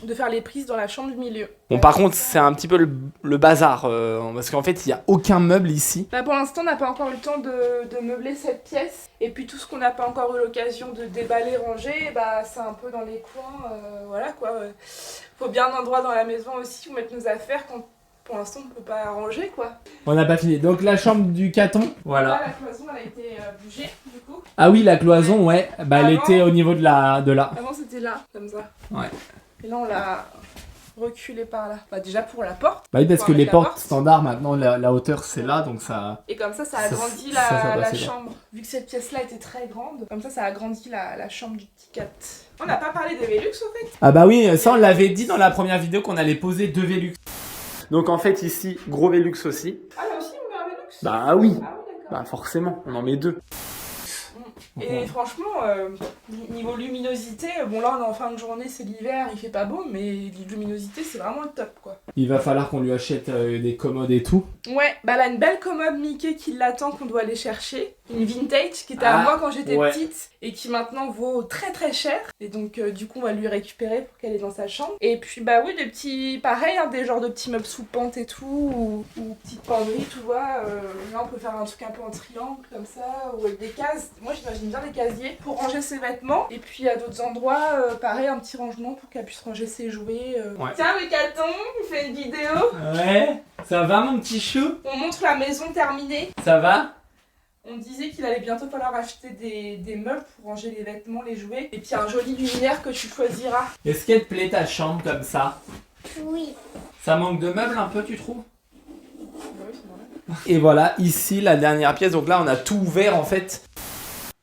S2: de faire les prises dans la chambre du milieu.
S1: Bon, par contre, c'est un petit peu le bazar, parce qu'en fait, il n'y a aucun meuble ici.
S2: Bah, pour l'instant, on n'a pas encore eu le temps de meubler cette pièce. Et puis tout ce qu'on n'a pas encore eu l'occasion de déballer, ranger, bah c'est un peu dans les coins, voilà quoi. Faut bien un endroit dans la maison aussi où mettre nos affaires quand pour l'instant on peut pas ranger quoi.
S1: On n'a pas fini. Donc la chambre du caton, voilà.
S2: Là, la cloison elle a été bougée du coup.
S1: Ah oui, la cloison, ouais. Bah elle était au niveau de là.
S2: Avant c'était là, comme ça.
S1: Ouais.
S2: Et là on l'a reculé par là. Bah déjà pour la porte.
S1: Bah oui, parce que les portes standards maintenant la hauteur c'est là, donc ça.
S2: Et comme ça agrandit la chambre. Vu que cette pièce là était très grande, comme ça agrandit la chambre du petit cat. On n'a pas parlé des Velux au fait.
S1: Ah bah oui, ça on l'avait dit dans la première vidéo qu'on allait poser 2 Velux. Donc en fait ici, gros Velux aussi.
S2: Ah là aussi on met un Velux.
S1: Bah oui.
S2: Ah oui d'accord.
S1: Bah forcément, on en met 2.
S2: Et franchement, niveau luminosité, bon là on est en fin de journée, c'est l'hiver, il fait pas beau, mais luminosité c'est vraiment le top quoi.
S1: Il va falloir qu'on lui achète des commodes et tout.
S2: Ouais, bah là une belle commode Mickey qui l'attend qu'on doit aller chercher. Une vintage qui était à moi quand j'étais petite et qui maintenant vaut très très cher. Et donc du coup on va lui récupérer pour qu'elle est dans sa chambre. Et puis bah oui, des petits, pareil, hein, des genres de petits meubles sous pente et tout, ou petites penderies, tu vois. Là on peut faire un truc un peu en triangle comme ça, ou avec des cases. Moi j'imagine bien des casiers pour ranger ses vêtements. Et puis à d'autres endroits, pareil, un petit rangement pour qu'elle puisse ranger ses jouets. Tiens le caton, on fait une vidéo.
S1: Ouais, ça va mon petit chou?
S2: On montre la maison terminée.
S1: Ça va?
S2: On disait qu'il allait bientôt falloir acheter des meubles pour ranger les vêtements, les jouets. Et puis un joli luminaire que tu choisiras.
S1: Est-ce qu'elle te plaît ta chambre comme ça?
S3: Oui.
S1: Ça manque de meubles un peu, tu trouves?
S2: Oui, c'est vrai.
S1: Et voilà, ici la dernière pièce. Donc là on a tout ouvert en fait.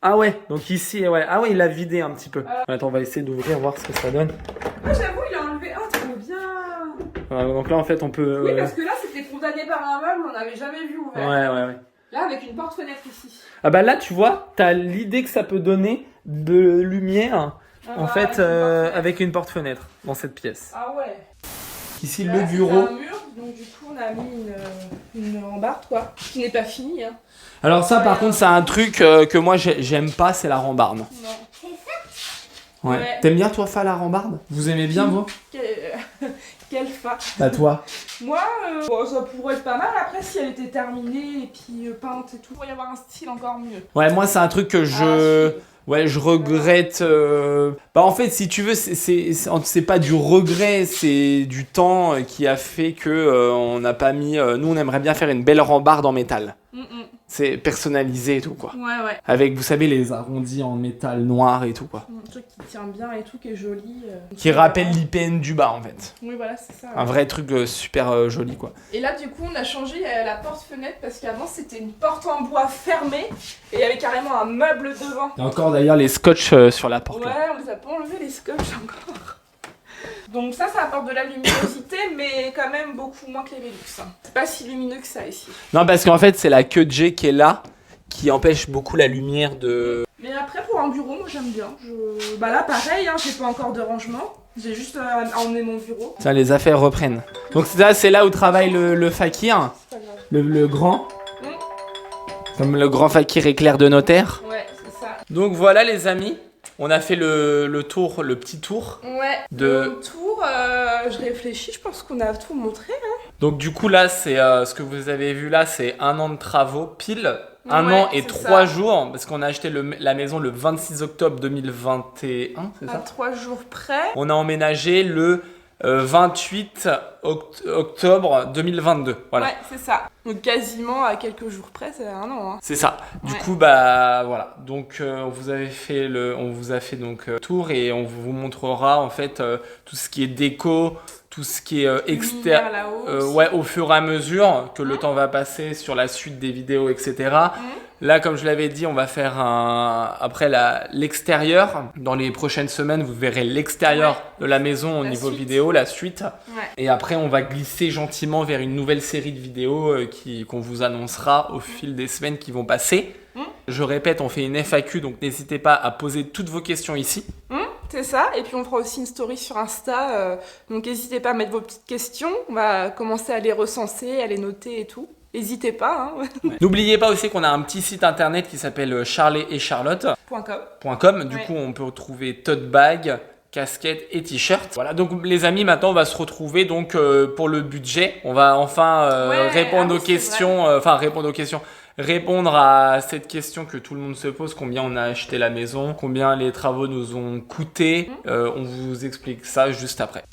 S1: Ah ouais, donc ici, ouais. Ah ouais, il a vidé un petit peu. Attends, on va essayer d'ouvrir, voir ce que ça donne.
S2: Ah j'avoue, il a enlevé. Ah trop bien.
S1: Donc là en fait on peut...
S2: Oui, parce que là c'était condamné par un meuble, on n'avait jamais vu ouvert.
S1: Ouais.
S2: Là, avec une porte-fenêtre ici.
S1: Ah bah là, tu vois, t'as l'idée que ça peut donner de lumière, en fait, avec une porte-fenêtre dans cette pièce.
S2: Ah ouais.
S1: Ici,
S2: là,
S1: le bureau.
S2: C'est un mur, donc du coup, on a mis une rambarde, quoi, qui n'est pas finie. Hein.
S1: Alors ça, par contre, c'est un truc que moi, j'aime pas, c'est la rambarde.
S2: Non.
S3: C'est ça?
S1: Ouais. T'aimes bien, toi, faire la rambarde? Vous aimez bien, vous?
S2: Kelfa.
S1: Bah toi.
S2: Moi, ça pourrait être pas mal. Après, si elle était terminée et puis peinte et tout, il pourrait y avoir un style encore mieux.
S1: Ouais, moi c'est un truc que je regrette. Bah en fait, si tu veux, c'est pas du regret, c'est du temps qui a fait que on n'a pas mis. Nous, on aimerait bien faire une belle rambarde en métal. C'est personnalisé et tout quoi.
S2: Ouais.
S1: Avec, vous savez, les arrondis en métal noir et tout quoi.
S2: Un truc qui tient bien et tout, qui est joli.
S1: Qui rappelle l'IPN du bas en fait.
S2: Oui, voilà, c'est ça.
S1: Un vrai truc super joli quoi.
S2: Et là, du coup, on a changé la porte-fenêtre parce qu'avant c'était une porte en bois fermée et il y avait carrément un meuble devant.
S1: Il y a encore d'ailleurs les scotch sur la porte.
S2: Ouais,
S1: là.
S2: on les a pas enlevés les scotch encore. Donc ça apporte de la luminosité, mais quand même beaucoup moins que les Velux. C'est pas si lumineux que ça ici.
S1: Non, parce qu'en fait, c'est la queue de J qui est là, qui empêche beaucoup la lumière de...
S2: Mais après, pour un bureau, moi j'aime bien. Bah là, pareil, hein, j'ai pas encore de rangement. J'ai juste à emmener mon bureau.
S1: Tiens, les affaires reprennent. Donc ça, c'est là où travaille le fakir, le grand. Comme le grand fakir éclair de notaire.
S2: Ouais, c'est ça.
S1: Donc voilà les amis, on a fait le tour, le petit tour.
S2: Ouais, le tour, je réfléchis, je pense qu'on a tout montré. Hein.
S1: Donc du coup là, c'est ce que vous avez vu là, c'est 1 an de travaux pile. 1 an et 3 jours, parce qu'on a acheté la maison le 26 octobre 2021, c'est ça ?
S2: 3 jours près.
S1: On a emménagé le 28 octobre 2022. Voilà.
S2: Ouais, c'est ça. Donc quasiment à quelques jours près, c'est 1 an. Hein.
S1: C'est ça. Du coup, bah voilà. Donc on vous a fait donc tour et on vous montrera en fait tout ce qui est déco, tout ce qui est externe, au fur et à mesure que le temps va passer sur la suite des vidéos, etc. Là, comme je l'avais dit, on va faire après l'extérieur. Dans les prochaines semaines, vous verrez l'extérieur de la maison au niveau vidéo, la suite. Ouais. Et après, on va glisser gentiment vers une nouvelle série de vidéos qu'on vous annoncera au fil des semaines qui vont passer. Je répète, on fait une FAQ, donc n'hésitez pas à poser toutes vos questions ici.
S2: C'est ça, et puis on fera aussi une story sur Insta, donc n'hésitez pas à mettre vos petites questions, on va commencer à les recenser, à les noter et tout. N'hésitez pas. Hein.
S1: Ouais. N'oubliez pas aussi qu'on a un petit site internet qui s'appelle charlesetcharlotte.com. Du coup, on peut retrouver tote bag, casquette et t-shirt. Voilà, donc les amis, maintenant on va se retrouver donc pour le budget. On va enfin répondre aux questions, répondre à cette question que tout le monde se pose, combien on a acheté la maison, combien les travaux nous ont coûté. On vous explique ça juste après.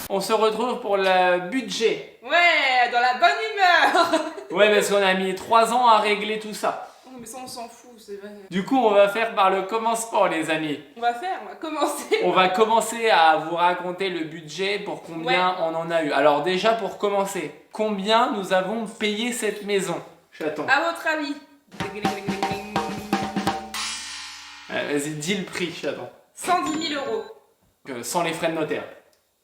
S1: On se retrouve pour le budget.
S2: Ouais, dans la bonne humeur.
S1: Ouais, parce qu'on a mis 3 ans à régler tout ça.
S2: Mais ça, on s'en fout, c'est vrai.
S1: Du coup, on va faire par le commencement, les amis.
S2: On va commencer.
S1: On va commencer à vous raconter le budget pour combien on en a eu. Alors déjà, pour commencer, combien nous avons payé cette maison, chaton?
S2: À votre avis?
S1: Vas-y, dis le prix, chaton.
S2: 110 000 €.
S1: Sans les frais de notaire.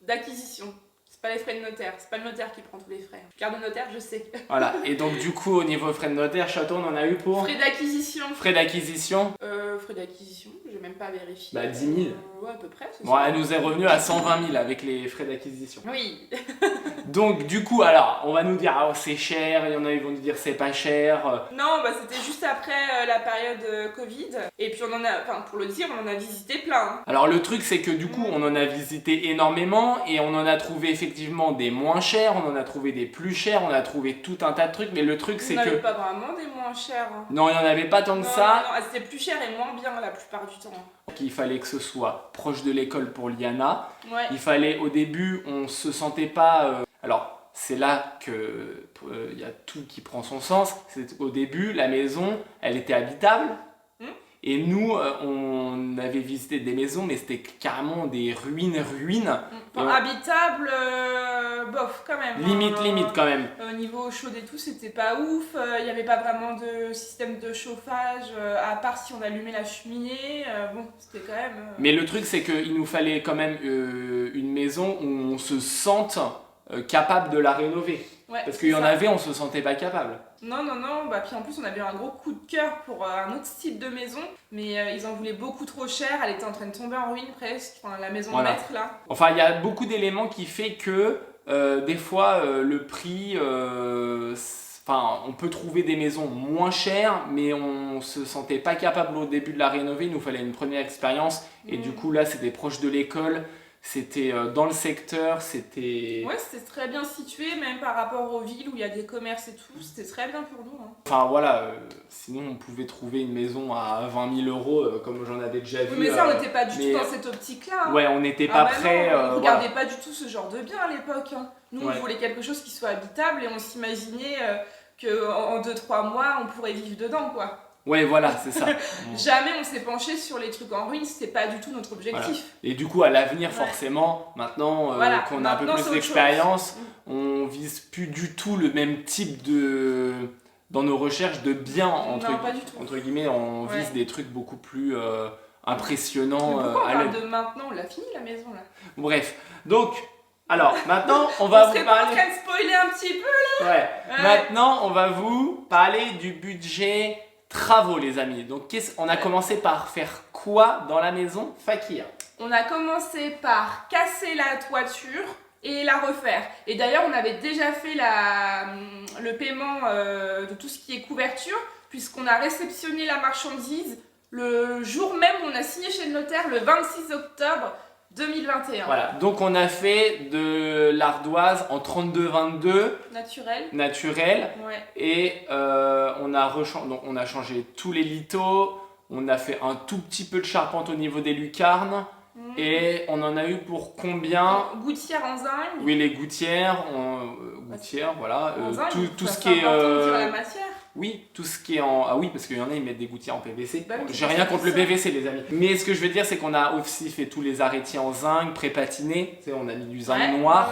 S2: D'acquisition. C'est pas les frais de notaire, c'est pas le notaire qui prend tous les frais. Garde de notaire, je sais.
S1: Voilà, et donc du coup, au niveau frais de notaire, chaton, on en a eu pour...
S2: Frais d'acquisition.
S1: Frais d'acquisition.
S2: Frais d'acquisition, j'ai même pas vérifié.
S1: Bah 10 000.
S2: Ouais, à peu près.
S1: Bon, elle nous est revenue à 120 000 avec les frais d'acquisition.
S2: Oui.
S1: Donc du coup, alors, on va nous dire, oh, c'est cher, il y en a, ils vont nous dire, c'est pas cher.
S2: Non, bah c'était juste après la période Covid. Et puis on en a, enfin pour le dire, on en a visité plein. Hein.
S1: Alors le truc, c'est que du coup, on en a visité énormément et on en a trouvé effectivement des moins chers, on en a trouvé des plus chers, on a trouvé tout un tas de trucs, mais le truc, c'est que...
S2: On n'avait pas vraiment des moins chers. Hein.
S1: Non, il n'y en avait pas tant que ça.
S2: Non, c'était plus cher et moins bien la plupart du temps.
S1: Il fallait que ce soit proche de l'école pour Liana.
S2: Ouais.
S1: Il fallait, au début, on se sentait pas... Alors, c'est là que y a tout qui prend son sens. Au début, la maison, elle était habitable. Et nous, on avait visité des maisons, mais c'était carrément des ruines.
S2: Enfin, habitable, bof, quand même.
S1: Limite quand même.
S2: Au niveau chaud et tout, c'était pas ouf. Il n'y avait pas vraiment de système de chauffage, à part si on allumait la cheminée. Bon, c'était quand même...
S1: Mais le truc, c'est qu'il nous fallait quand même une maison où on se sente capable de la rénover. Ouais, parce qu'il y en avait, on se sentait pas capable.
S2: Non, bah puis en plus on avait un gros coup de cœur pour un autre style de maison, mais ils en voulaient beaucoup trop cher, elle était en train de tomber en ruine presque, enfin la maison de maître là.
S1: Enfin il y a beaucoup d'éléments qui fait que des fois le prix, on peut trouver des maisons moins chères, mais on se sentait pas capable au début de la rénover, il nous fallait une première expérience, et du coup là c'était proche de l'école. C'était dans le secteur, c'était...
S2: Ouais, c'était très bien situé, même par rapport aux villes où il y a des commerces et tout, c'était très bien pour nous. Hein.
S1: Enfin voilà, sinon on pouvait trouver une maison à 20 000 € comme j'en avais déjà vu.
S2: Oui, mais ça, on n'était pas du tout dans cette optique-là. Hein.
S1: Ouais, on n'était pas prêts.
S2: On ne regardait pas du tout ce genre de bien à l'époque. Hein. Nous, on voulait quelque chose qui soit habitable et on s'imaginait qu'en 2-3 mois, on pourrait vivre dedans, quoi.
S1: Ouais, voilà, c'est ça.
S2: Jamais on s'est penché sur les trucs en ruine, c'était pas du tout notre objectif.
S1: Voilà. Et du coup, à l'avenir, forcément, maintenant qu'on a un peu plus d'expérience, on vise plus du tout le même type de... Dans nos recherches de biens, entre guillemets, on vise des trucs beaucoup plus impressionnants.
S2: Mais pourquoi on parle de maintenant? On l'a fini la maison, là.
S1: Bref, donc... Alors, maintenant, on va vous parler...
S2: pas en train de spoiler un petit peu, là.
S1: Ouais. Maintenant, on va vous parler du budget travaux, les amis. Donc, on a commencé par faire quoi dans la maison, Fakir?
S2: On a commencé par casser la toiture et la refaire. Et d'ailleurs, on avait déjà fait le paiement de tout ce qui est couverture, puisqu'on a réceptionné la marchandise le jour même où on a signé chez le notaire, le 26 octobre 2021.
S1: Voilà, donc on a fait de l'ardoise en 32-22 naturel
S2: ouais.
S1: Et on a changé tous les lithos, on a fait un tout petit peu de charpente au niveau des lucarnes et on en a eu pour combien?
S2: Gouttières en zinc.
S1: Oui, les gouttières, voilà, tout ce qui est
S2: la matière.
S1: Oui, tout ce qui est en... Ah oui, parce qu'il y en a, ils mettent des gouttières en PVC.
S2: Bah,
S1: j'ai rien contre le PVC, les amis. Mais ce que je veux dire, c'est qu'on a aussi fait tous les arrêtiers en zinc, pré-patinés. Tu sais, on a mis du zinc noir.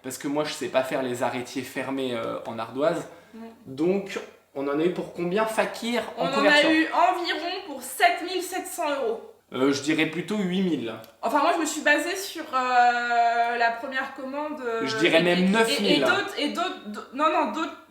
S1: Parce que moi, je sais pas faire les arrêtiers fermés en ardoise. Donc, on en a eu pour combien, Fakir, en couverture?
S2: On en a eu environ pour 7 700 €.
S1: Je dirais plutôt 8 000.
S2: Enfin, moi, je me suis basée sur la première commande.
S1: Je dirais même 9 000.
S2: Et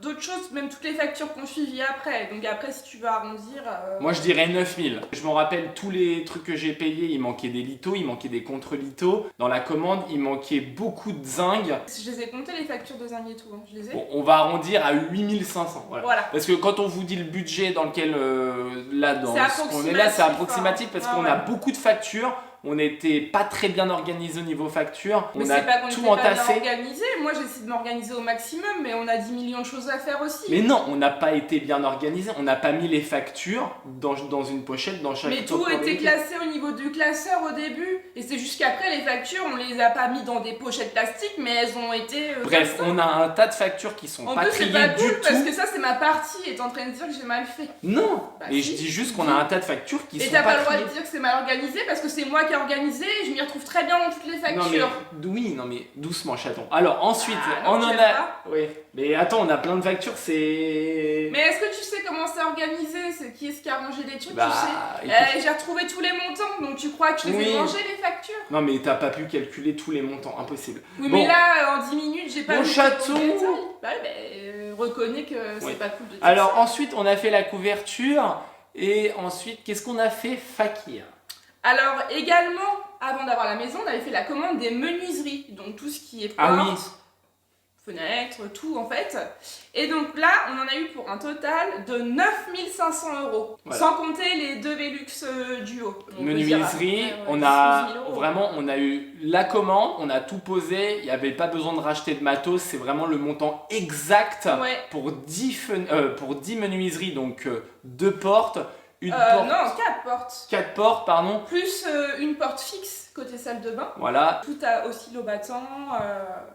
S2: d'autres choses, même toutes les factures qu'on suivit après. Donc après, si tu veux arrondir...
S1: Moi, je dirais 9 000. Je me rappelle tous les trucs que j'ai payés. Il manquait des lithos, il manquait des contre-lithos. Dans la commande, il manquait beaucoup de zinc.
S2: Je les ai comptées, les factures de zinc et tout. Hein. Je les ai.
S1: Bon, on va arrondir à 8 500. Voilà. Parce que quand on vous dit le budget dans lequel, on est là, c'est approximatif parce qu'on a beaucoup de factures. On n'était pas très bien organisé au niveau facture.
S2: Mais c'est pas qu'on était pas bien organisé. Moi, j'essaie de m'organiser au maximum, mais on a 10 millions de choses à faire aussi.
S1: Mais non, on n'a pas été bien organisé. On n'a pas mis les factures dans une pochette dans chaque...
S2: Mais tout était classé au niveau du classeur au début. Et c'est jusqu'après, les factures, on les a pas mis dans des pochettes plastiques, mais elles ont été...
S1: Bref, on a un tas de factures qui sont pas triées du tout.
S2: Parce que ça, c'est ma partie. Et t'es en train de dire que j'ai mal fait.
S1: Non. Et je dis juste qu'on a un tas de factures qui sont pas triées.
S2: Et t'as pas le droit de dire que c'est mal organisé parce que c'est moi qui organisé et je m'y retrouve très bien dans toutes les factures.
S1: Non mais doucement, chaton. Alors ensuite, on en a... Oui, mais attends, on a plein de factures, c'est...
S2: Mais est-ce que tu sais comment c'est organisé? C'est qui est-ce qui a rangé les trucs, tu sais? J'ai retrouvé tous les montants, donc tu crois que je les ai rangés, les factures?
S1: Non mais t'as pas pu calculer tous les montants, impossible.
S2: Oui, mais là, en 10 minutes, j'ai pas...
S1: Mon chaton!
S2: Reconnais que c'est pas cool de dire
S1: Alors ensuite, on a fait la couverture, et ensuite, qu'est-ce qu'on a fait, Fakir?
S2: Alors également, avant d'avoir la maison, on avait fait la commande des menuiseries, donc tout ce qui est porte, fenêtres, tout en fait. Et donc là, on en a eu pour un total de 9 500 €, sans compter les 2 Velux duo.
S1: Menuiserie, on a eu la commande, on a tout posé, il n'y avait pas besoin de racheter de matos, c'est vraiment le montant exact pour 10 menuiseries, donc 2 portes. Une porte.
S2: Non, 4 portes.
S1: 4 portes, pardon.
S2: Plus une porte fixe côté salle de bain.
S1: Voilà.
S2: Tout a aussi l'eau battant.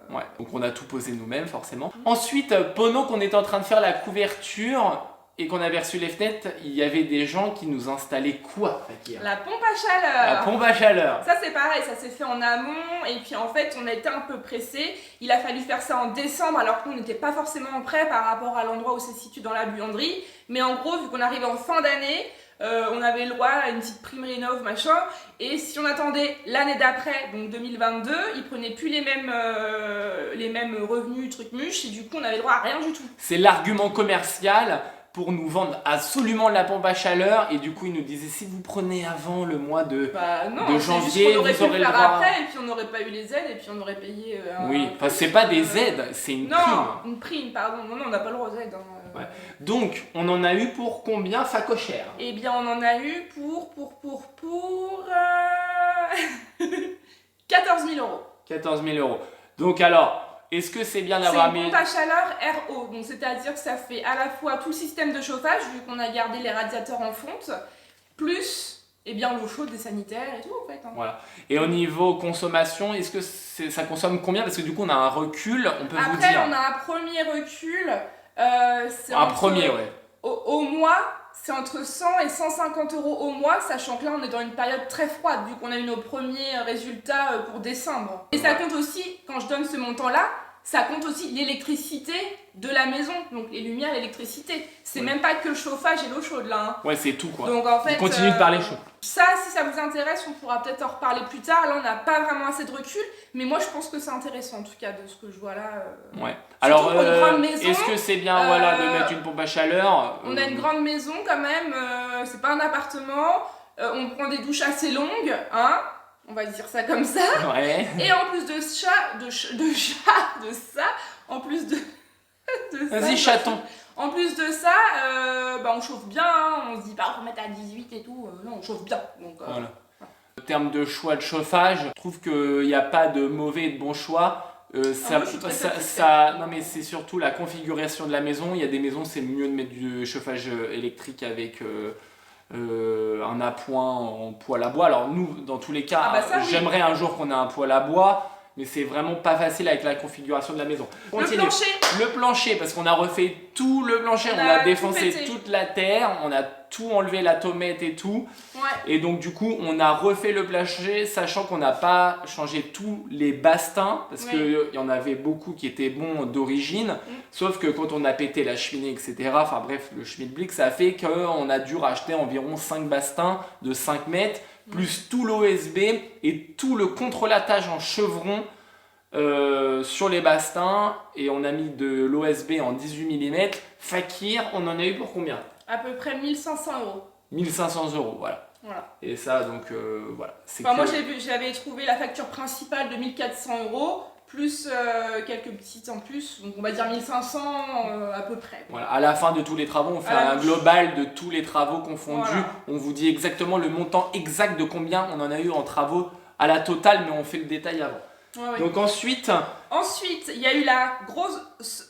S1: Ouais, donc on a tout posé nous-mêmes, forcément. Ensuite, pendant qu'on était en train de faire la couverture et qu'on avait reçu les fenêtres, il y avait des gens qui nous installaient quoi, Fakir?
S2: La pompe à chaleur.
S1: La pompe à chaleur.
S2: Ça, c'est pareil, ça s'est fait en amont. Et puis en fait, on a été un peu pressés. Il a fallu faire ça en décembre, alors qu'on n'était pas forcément prêt par rapport à l'endroit où c'est situé dans la buanderie. Mais en gros, vu qu'on arrivait en fin d'année, on avait le droit à une petite prime rénov, machin. Et si on attendait l'année d'après, donc 2022, ils prenaient plus les mêmes revenus, trucs muches. Et du coup, on avait le droit à rien du tout.
S1: C'est l'argument commercial pour nous vendre absolument la pompe à chaleur, et du coup ils nous disaient si vous prenez avant le mois de janvier,
S2: vous aurez
S1: le
S2: faire après, et puis on n'aurait pas eu les aides, et puis on aurait payé
S1: oui, enfin c'est pas des aides, c'est une prime.
S2: Non, une prime, pardon, non, on n'a pas le droit aux aides.
S1: Ouais. Donc on en a eu pour combien, Facochère?
S2: Eh bien on en a eu pour 14 000 euros.
S1: 14 000 euros. Donc alors, est-ce que c'est bien d'avoir mis...
S2: C'est une pompe à chaleur RO, donc c'est-à-dire que ça fait à la fois tout le système de chauffage, vu qu'on a gardé les radiateurs en fonte, plus l'eau chaude des sanitaires et tout en fait.
S1: Voilà. Et au niveau consommation, est-ce que ça consomme combien? Parce que du coup on a un recul, on peut vous dire...
S2: Après on a un premier recul, au mois, c'est entre 100 et 150 euros au mois, sachant que là on est dans une période très froide, vu qu'on a eu nos premiers résultats pour décembre. Et ça compte aussi, quand je donne ce montant-là, ça compte aussi l'électricité de la maison, donc les lumières, l'électricité. C'est même pas que le chauffage et l'eau chaude là. Hein.
S1: Ouais, c'est tout quoi.
S2: Donc en fait,
S1: continue de parler chaud.
S2: Ça, si ça vous intéresse, on pourra peut-être en reparler plus tard. Là, on n'a pas vraiment assez de recul, mais moi, je pense que c'est intéressant en tout cas de ce que je vois là.
S1: Ouais. Alors, est-ce que c'est bien de mettre une pompe à chaleur?
S2: On a une grande maison quand même. C'est pas un appartement. On prend des douches assez longues, hein. On va dire ça comme ça.
S1: Ouais.
S2: Et en plus de ça, en plus de
S1: Vas-y, chaton.
S2: En plus de ça, on chauffe bien, hein. On se dit pas on va mettre à 18 et tout, non on chauffe bien. Donc,
S1: voilà. En termes de choix de chauffage, je trouve qu'il n'y a pas de mauvais et de bon choix. Non mais c'est surtout la configuration de la maison. Il y a des maisons c'est mieux de mettre du chauffage électrique avec un appoint en poêle à bois. Alors nous dans tous les cas, j'aimerais un jour qu'on ait un poêle à bois. Mais c'est vraiment pas facile avec la configuration de la maison. Le plancher, parce qu'on a refait tout le plancher, on a défoncé toute la terre, on a tout enlevé, la tomate et tout.
S2: Ouais.
S1: Et donc du coup, on a refait le plancher, sachant qu'on n'a pas changé tous les bastings, parce qu'il y en avait beaucoup qui étaient bons d'origine. Sauf que quand on a pété la cheminée, etc., enfin bref, le Schmidblick, ça a fait qu'on a dû racheter environ 5 bastings de 5 mètres. Plus tout l'OSB et tout le contrelatage en chevron sur les bastings. Et on a mis de l'OSB en 18 mm. Fakir, on en a eu pour combien?
S2: À peu près 1500 euros.
S1: 1500 euros, voilà. Et ça, donc, voilà.
S2: Moi, j'avais trouvé la facture principale de 1400 euros. Plus quelques petites en plus, donc on va dire 1500 à peu près.
S1: Voilà, à la fin de tous les travaux, on fait un global de tous les travaux confondus. Voilà. On vous dit exactement le montant exact de combien on en a eu en travaux à la totale, mais on fait le détail avant. Donc ensuite,
S2: il y a eu la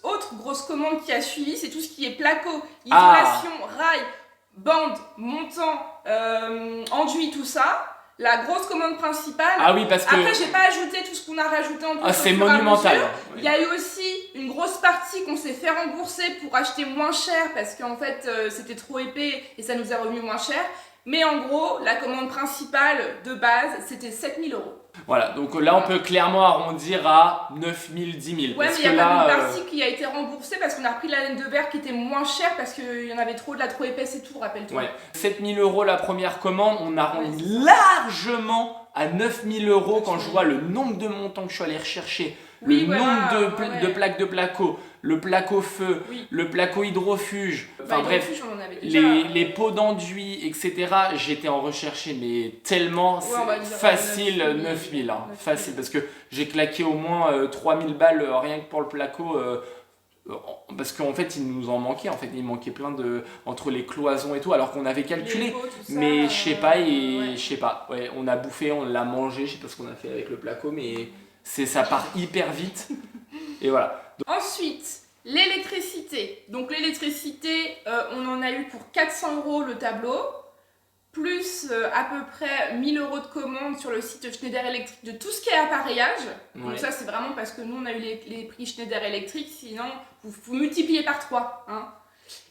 S2: autre grosse commande qui a suivi, c'est tout ce qui est placo, isolation, rail, bande, montant, enduit, tout ça. La grosse commande principale.
S1: Ah oui, parce que...
S2: Après, j'ai pas ajouté tout ce qu'on a rajouté en plus.
S1: C'est monumental.
S2: Il y a eu aussi une grosse partie qu'on s'est fait rembourser pour acheter moins cher parce qu'en fait, c'était trop épais et ça nous est revenu moins cher. Mais en gros, la commande principale de base, c'était 7 000 euros.
S1: Voilà, donc là, on peut clairement arrondir à 9 000, 10 000.
S2: Ouais, mais il y a pas une partie qui a été remboursée parce qu'on a repris la laine de verre qui était moins chère parce qu'il y en avait trop, de la trop épaisse et tout, rappelle-toi.
S1: Ouais, 7 000 euros la première commande, on arrondit largement à 9 000 euros quand je vois le nombre de montants que je suis allé rechercher, le nombre de plaques de placo, le placo feu, le placo hydrofuge, enfin bref, les pots d'enduit, etc. J'étais en recherché, mais tellement facile 9 000, hein, facile, parce que j'ai claqué au moins 3 000 balles rien que pour le placo. Parce qu'en fait il nous en manquait, il manquait plein entre les cloisons et tout, alors qu'on avait calculé, mais je sais pas, on a bouffé, on l'a mangé, je sais pas ce qu'on a fait avec le placo, mais ça part hyper vite. Et voilà.
S2: Ensuite, l'électricité. Donc l'électricité, on en a eu pour 400 euros le tableau, plus à peu près 1000 euros de commande sur le site Schneider Electric de tout ce qui est appareillage. Donc ça, c'est vraiment parce que nous, on a eu les prix Schneider Electric, sinon, vous multipliez par 3. Hein.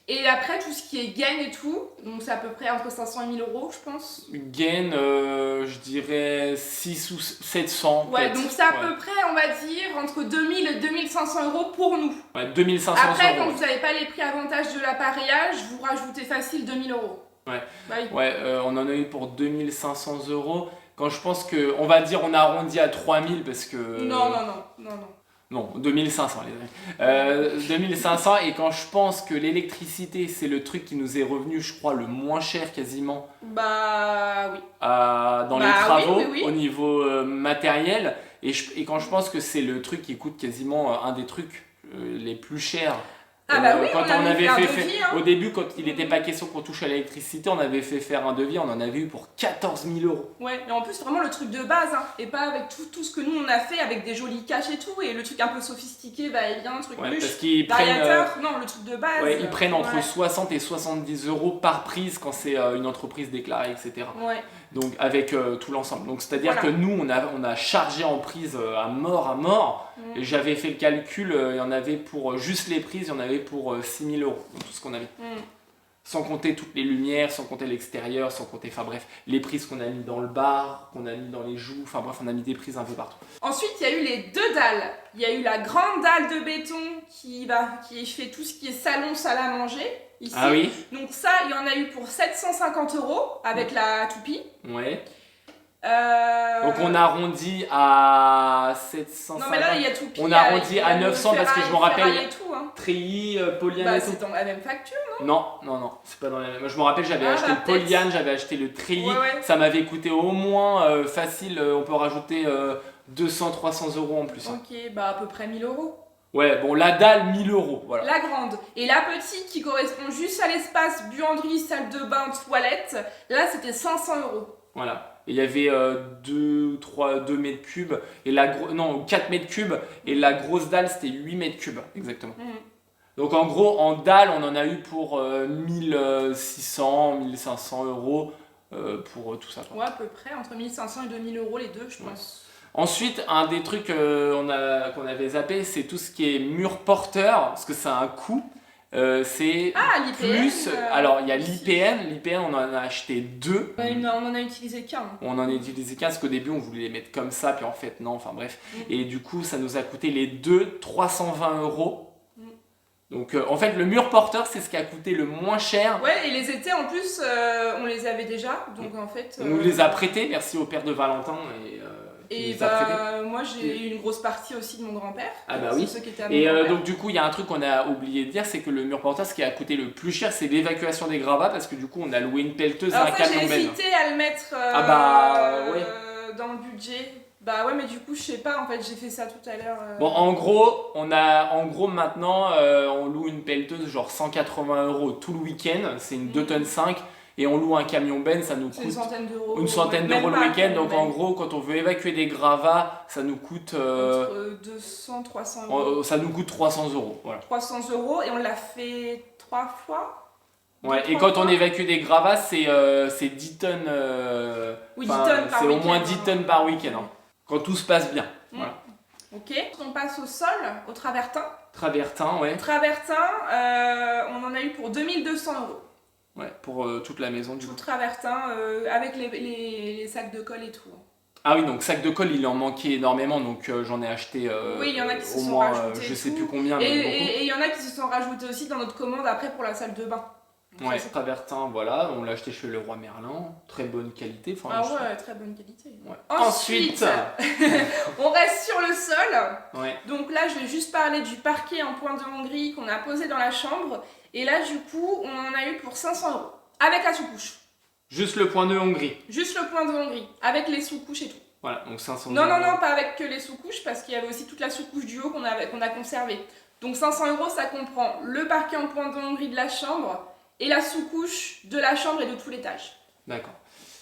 S2: Et après, tout ce qui est gain et tout, donc c'est à peu près entre 500 et 1000 euros, je pense.
S1: Gain, je dirais 6 ou 700.
S2: Ouais, donc c'est à peu près, on va dire, entre 2000 et 2500 euros pour nous.
S1: Ouais, 2500 euros.
S2: Après, quand vous n'avez pas les prix avantages de l'appareillage, vous rajoutez facile 2000 euros.
S1: On en a eu pour 2500 euros. Quand je pense que, on va dire, on a arrondi à 3000 parce que... Non, 2500 les amis. 2500 et quand je pense que l'électricité c'est le truc qui nous est revenu je crois le moins cher quasiment.
S2: Bah oui.
S1: Dans les travaux au niveau matériel et quand je pense que c'est le truc qui coûte quasiment un des trucs les plus chers
S2: Ah bah oui,
S1: quand on avait fait
S2: devis, hein.
S1: Au début, quand il n'était pas question qu'on touche à l'électricité, on avait fait faire un devis, on en avait eu pour 14 000 euros.
S2: Ouais, mais en plus vraiment le truc de base, hein, et pas avec tout ce que nous on a fait avec des jolis caches et tout, et le truc un peu sophistiqué, bah il y a un truc
S1: parce qu'ils prennent,
S2: non, le truc de base.
S1: Ouais, ils prennent entre 60 et 70 euros par prise quand c'est une entreprise déclarée, etc.
S2: Ouais.
S1: Donc avec tout l'ensemble. Donc c'est-à-dire que nous, on a chargé en prise à mort. Et j'avais fait le calcul, il y en avait pour juste les prises, il y en avait pour 6 000 euros, donc tout ce qu'on avait. Sans compter toutes les lumières, sans compter l'extérieur, sans compter, enfin bref, les prises qu'on a mis dans le bar, qu'on a mis dans les joues, enfin bref, on a mis des prises un peu partout.
S2: Ensuite, il y a eu les deux dalles. Il y a eu la grande dalle de béton qui fait tout ce qui est salon, salle à manger, ici.
S1: Ah oui.
S2: Donc ça, il y en a eu pour 750 € avec la toupie.
S1: Ouais. Donc on arrondit à 750.
S2: Non mais là il y a tout.
S1: On arrondit à 900 parce que je me rappelle. Treillis, Polyane et tout.
S2: C'est dans la même facture, non?
S1: Non, c'est pas dans la même. Moi je me rappelle, j'avais acheté le Polyane, j'avais acheté le Treillis. Ça m'avait coûté au moins facile. On peut rajouter 200-300 € en plus.
S2: Ok, bah à peu près 1000 €.
S1: Ouais, bon, la dalle, 1000 €, voilà.
S2: La grande. Et la petite qui correspond juste à l'espace buanderie, salle de bain, toilette, là c'était 500 €.
S1: Voilà. Et il y avait 2 mètres cubes, et 4 mètres cubes, et la grosse dalle c'était 8 mètres cubes, exactement. Donc en gros, en dalle, on en a eu pour 1600-1500 € pour tout ça.
S2: Ouais, à peu près, entre 1500 et 2000 € les deux, je pense.
S1: Ensuite, un des trucs qu'on avait zappé, c'est tout ce qui est mur porteur, parce que ça a un coût. C'est plus. Alors, il y a l'IPN, on en a acheté 2.
S2: On en a utilisé qu'un.
S1: On en a utilisé qu'un, parce qu'au début, on voulait les mettre comme ça, puis en fait, non, enfin bref. Et du coup, ça nous a coûté les deux 320 €. Donc, en fait, le mur porteur, c'est ce qui a coûté le moins cher.
S2: Ouais, et les étés, en plus, on les avait déjà. Donc, en fait.
S1: On nous les a prêtés, merci au père de Valentin.
S2: Et moi j'ai eu une grosse partie aussi de mon grand-père.
S1: Ah bah oui.
S2: Ceux qui étaient à
S1: et donc du coup il y a un truc qu'on a oublié de dire, c'est que le mur porteur, ce qui a coûté le plus cher, c'est l'évacuation des gravats, parce que du coup on a loué une pelleteuse et un camion benne.
S2: J'ai hésité à le mettre dans le budget. Bah ouais, mais du coup je sais pas, en fait j'ai fait ça tout à l'heure.
S1: Bon, en gros maintenant on loue une pelleteuse genre 180 € tout le week-end, c'est une 2 tonnes 5. Et on loue un camion benne, ça nous coûte
S2: une centaine d'euros.
S1: Une centaine d'euros le week-end. Donc en gros, quand on veut évacuer des gravats, ça nous coûte.
S2: Entre 200-300 €.
S1: Ça nous coûte 300 €. Voilà.
S2: 300 € et on l'a fait 3 fois.
S1: Ouais, et quand on évacue des gravats, c'est 10 tonnes.
S2: 10 tonnes par week-end.
S1: C'est au moins 10 tonnes par week-end. Hein, quand tout se passe bien. Voilà.
S2: Ok, on passe au sol, au travertin.
S1: Travertin, ouais.
S2: Travertin, on en a eu pour 2200 €.
S1: Ouais, pour toute la maison du coup.
S2: Tout travertin, avec les sacs de colle et tout.
S1: Ah oui, donc sac de colle, il en manquait énormément, donc j'en ai acheté
S2: oui, il y en a qui se
S1: au
S2: sont
S1: moins,
S2: rajoutés
S1: je sais plus combien. Et
S2: il y en a qui se sont rajoutés aussi dans notre commande après pour la salle de bain. Donc
S1: ouais, travertin, voilà, on l'a acheté chez Leroy Merlin, très bonne qualité.
S2: Ah ouais, très bonne qualité.
S1: Ouais.
S2: Ensuite on reste sur le sol.
S1: Ouais.
S2: Donc là, je vais juste parler du parquet en point de Hongrie qu'on a posé dans la chambre. Et là, du coup, on en a eu pour 500 €. Avec la sous-couche.
S1: Juste le point de Hongrie.
S2: Juste le point de Hongrie. Avec les sous-couches et tout.
S1: Voilà, donc 500 €.
S2: Non, pas avec que les sous-couches, parce qu'il y avait aussi toute la sous-couche du haut qu'on a conservée. Donc 500 €, ça comprend le parquet en point de Hongrie de la chambre et la sous-couche de la chambre et de tout l'étage.
S1: D'accord.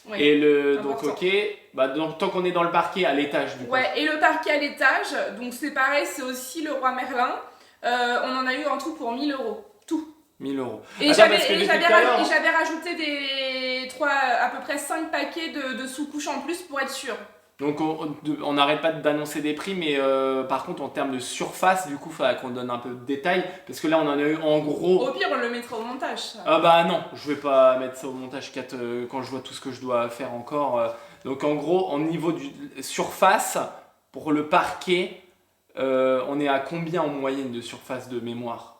S2: Ouais,
S1: et donc ok, donc tant qu'on est dans le parquet à l'étage du coup.
S2: Ouais, et le parquet à l'étage, donc c'est pareil, c'est aussi Leroy Merlin. On en a eu en tout pour 1000 €. Tout.
S1: 1000 €.
S2: Et j'avais rajouté à peu près 5 paquets de sous-couches en plus pour être sûr.
S1: Donc on n'arrête pas d'annoncer des prix, mais par contre en termes de surface, du coup il faudra qu'on donne un peu de détails, parce que là on en a eu en gros...
S2: Au pire on le mettra au montage. Ça.
S1: Ah bah non, je vais pas mettre ça au montage quand je vois tout ce que je dois faire encore. Donc en gros, au niveau du surface, pour le parquet, on est à combien en moyenne de surface de mémoire?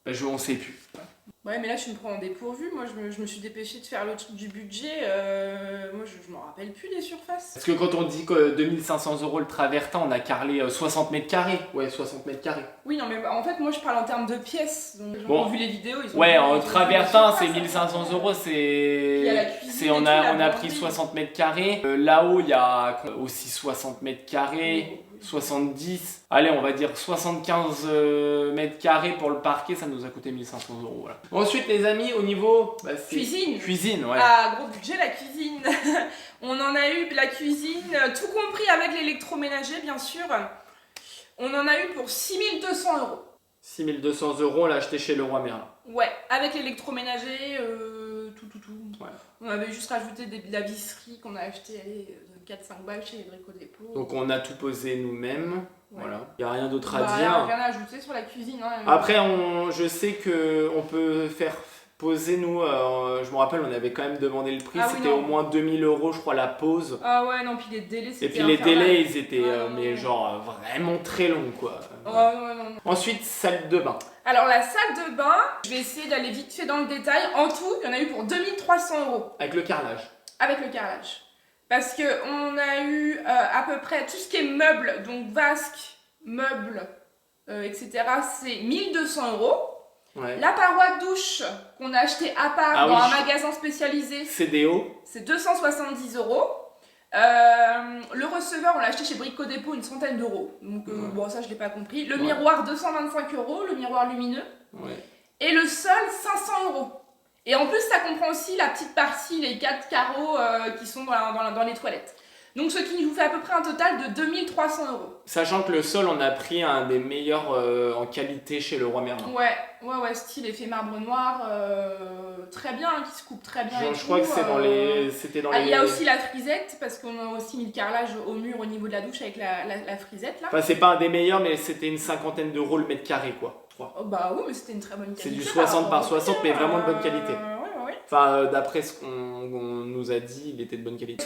S1: On sait plus.
S2: Ouais, mais là je me prends en dépourvu. Moi je me suis dépêchée de faire le truc du budget. Moi je m'en rappelle plus des surfaces.
S1: Parce que quand on dit que 2500 € le travertin, on a carrelé 60 mètres carrés. Ouais, 60 mètres carrés.
S2: Oui, non, mais en fait, moi je parle en termes de pièces. Donc,
S1: bon.
S2: Ils ont vu les vidéos.
S1: En travertin, c'est 1500 €. On a pris 60 mètres carrés. Là-haut, il y a aussi 60 mètres carrés. 70, allez, on va dire 75 mètres carrés pour le parquet, ça nous a coûté 1500 €. Voilà. Ensuite, les amis, au niveau
S2: cuisine.
S1: Cuisine, ouais.
S2: Ah, gros budget, la cuisine. On en a eu la cuisine, tout compris avec l'électroménager, bien sûr. On en a eu pour 6200 €.
S1: 6200 €, on l'a acheté chez Leroy Merlin.
S2: Ouais, avec l'électroménager, tout.
S1: Ouais.
S2: On avait juste rajouté de la visserie qu'on a acheté de 4-5 balles chez les Brico Dépôt.
S1: Donc on a tout posé nous-mêmes. Ouais. Voilà. Il n'y a rien d'autre à dire.
S2: Rien à ajouter sur la cuisine. Hein,
S1: Après, je sais qu'on peut faire poser, nous, je me rappelle, on avait quand même demandé le prix, c'était au moins 2000 €, je crois, la pause.
S2: Ah ouais, non, puis les délais, c'était
S1: Et puis les délais, ils étaient mais genre vraiment très longs, quoi.
S2: Non.
S1: Ensuite, salle de bain.
S2: Alors la salle de bain, je vais essayer d'aller vite fait dans le détail. En tout, il y en a eu pour 2300 €.
S1: Avec le carrelage.
S2: Avec le carrelage. Parce qu'on a eu à peu près tout ce qui est meubles, donc vasques, meubles, etc. C'est 1200 €.
S1: Ouais.
S2: La paroi de douche qu'on a acheté à part dans un magasin spécialisé,
S1: CDO,
S2: c'est 270 €. Le receveur, on l'a acheté chez Brico Dépôt, une centaine d'euros. Donc bon, ça je l'ai pas compris. Le miroir, 225 €, le miroir lumineux.
S1: Ouais.
S2: Et le sol, 500 €. Et en plus, ça comprend aussi la petite partie, les 4 carreaux qui sont dans les toilettes. Donc ce qui nous fait à peu près un total de 2300 €.
S1: Sachant que le sol, on a pris un des meilleurs en qualité chez Leroy Merlin.
S2: Ouais, style effet marbre noir, très bien, qui se coupe très bien.
S1: Je crois que c'était dans les...
S2: Il y a aussi la frisette, parce qu'on a aussi mis le carrelage au mur au niveau de la douche avec la frisette là.
S1: Enfin, c'est pas un des meilleurs, mais c'était une cinquantaine d'euros le mètre carré, quoi.
S2: Oh, bah oui, mais c'était une très bonne qualité.
S1: C'est du 60 par 60, mais vraiment de bonne qualité.
S2: Ouais.
S1: Enfin, d'après ce qu'on nous a dit, il était de bonne qualité.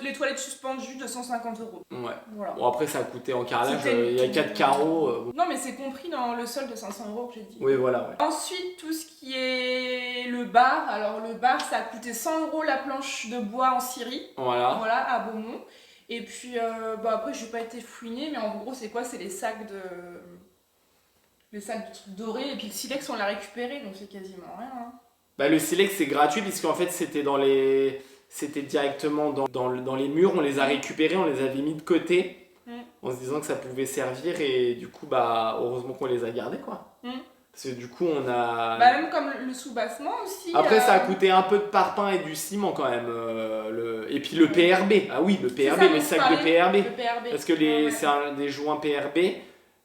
S2: Les toilettes suspendues, 250 €.
S1: Ouais.
S2: Voilà.
S1: Bon, après, ça a coûté en carrelage, il y a 4 carreaux.
S2: Non, mais c'est compris dans le sol de 500 € que j'ai dit.
S1: Oui, voilà. Ouais.
S2: Ensuite, tout ce qui est le bar. Alors, le bar, ça a coûté 100 € la planche de bois en scierie. Voilà, à Beaumont. Et puis, après, je n'ai pas été fouinée, mais en gros, c'est quoi? C'est les sacs de trucs dorés. Et puis, le silex, on l'a récupéré, donc c'est quasiment rien. Hein.
S1: Le silex, c'est gratuit, puisqu'en fait, c'était directement dans les murs. On les a récupérés, on les avait mis de côté, en se disant que ça pouvait servir. Et du coup, heureusement qu'on les a gardés, quoi. Parce que du coup, on a...
S2: même comme le sous-bassement aussi.
S1: Après, ça a coûté un peu de parpaing et du ciment quand même. Et puis le PRB. Ah oui, le PRB, les sacs de PRB.
S2: Le PRB.
S1: Parce que c'est des joints PRB.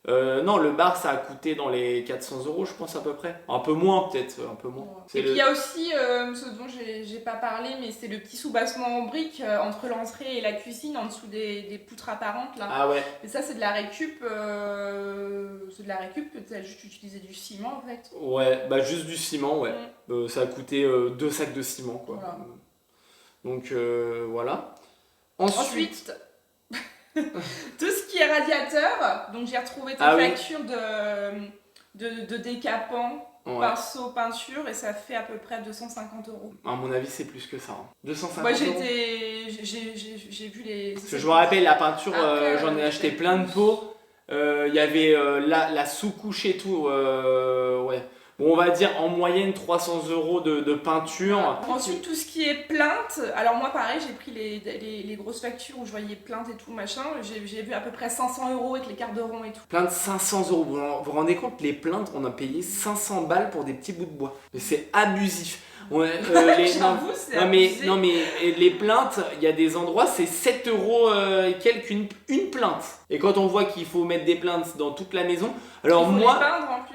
S1: Non, le bar, ça a coûté dans les 400 €, je pense, à peu près. Un peu moins, peut-être, un peu moins.
S2: Et puis il y a aussi, ce dont j'ai pas parlé, mais c'est le petit sous-bassement en briques entre l'entrée et la cuisine, en dessous des poutres apparentes, là.
S1: Ah ouais.
S2: Et ça, c'est de la récup, tu as juste utilisé du ciment, en fait.
S1: Ouais, juste du ciment, ouais. Ça a coûté 2 sacs de ciment, quoi. Voilà. Donc, voilà. Ensuite
S2: tout ce qui est radiateur, donc j'ai retrouvé ta facture de décapant, pinceau, peinture, et ça fait à peu près 250 €.
S1: À mon avis, c'est plus que ça. 250
S2: Moi,
S1: €.
S2: j'ai vu les...
S1: Parce que je me rappelle, la peinture, j'en ai acheté plein de pots. Il y avait la sous-couche et tout. Ouais. Bon, on va dire en moyenne 300 € de peinture.
S2: Ensuite, tout ce qui est plainte. Alors moi, pareil, j'ai pris les grosses factures où je voyais plainte et tout, machin. J'ai vu à peu près 500 € avec les quarts de rond et tout.
S1: Plainte 500 €. Vous vous rendez compte, les plaintes, on a payé 500 balles pour des petits bouts de bois. Mais c'est abusif.
S2: J'avoue, c'est abusé.
S1: Non mais les plaintes, il y a des endroits, c'est 7 € et quelques une plainte. Et quand on voit qu'il faut mettre des plaintes dans toute la maison, alors moi,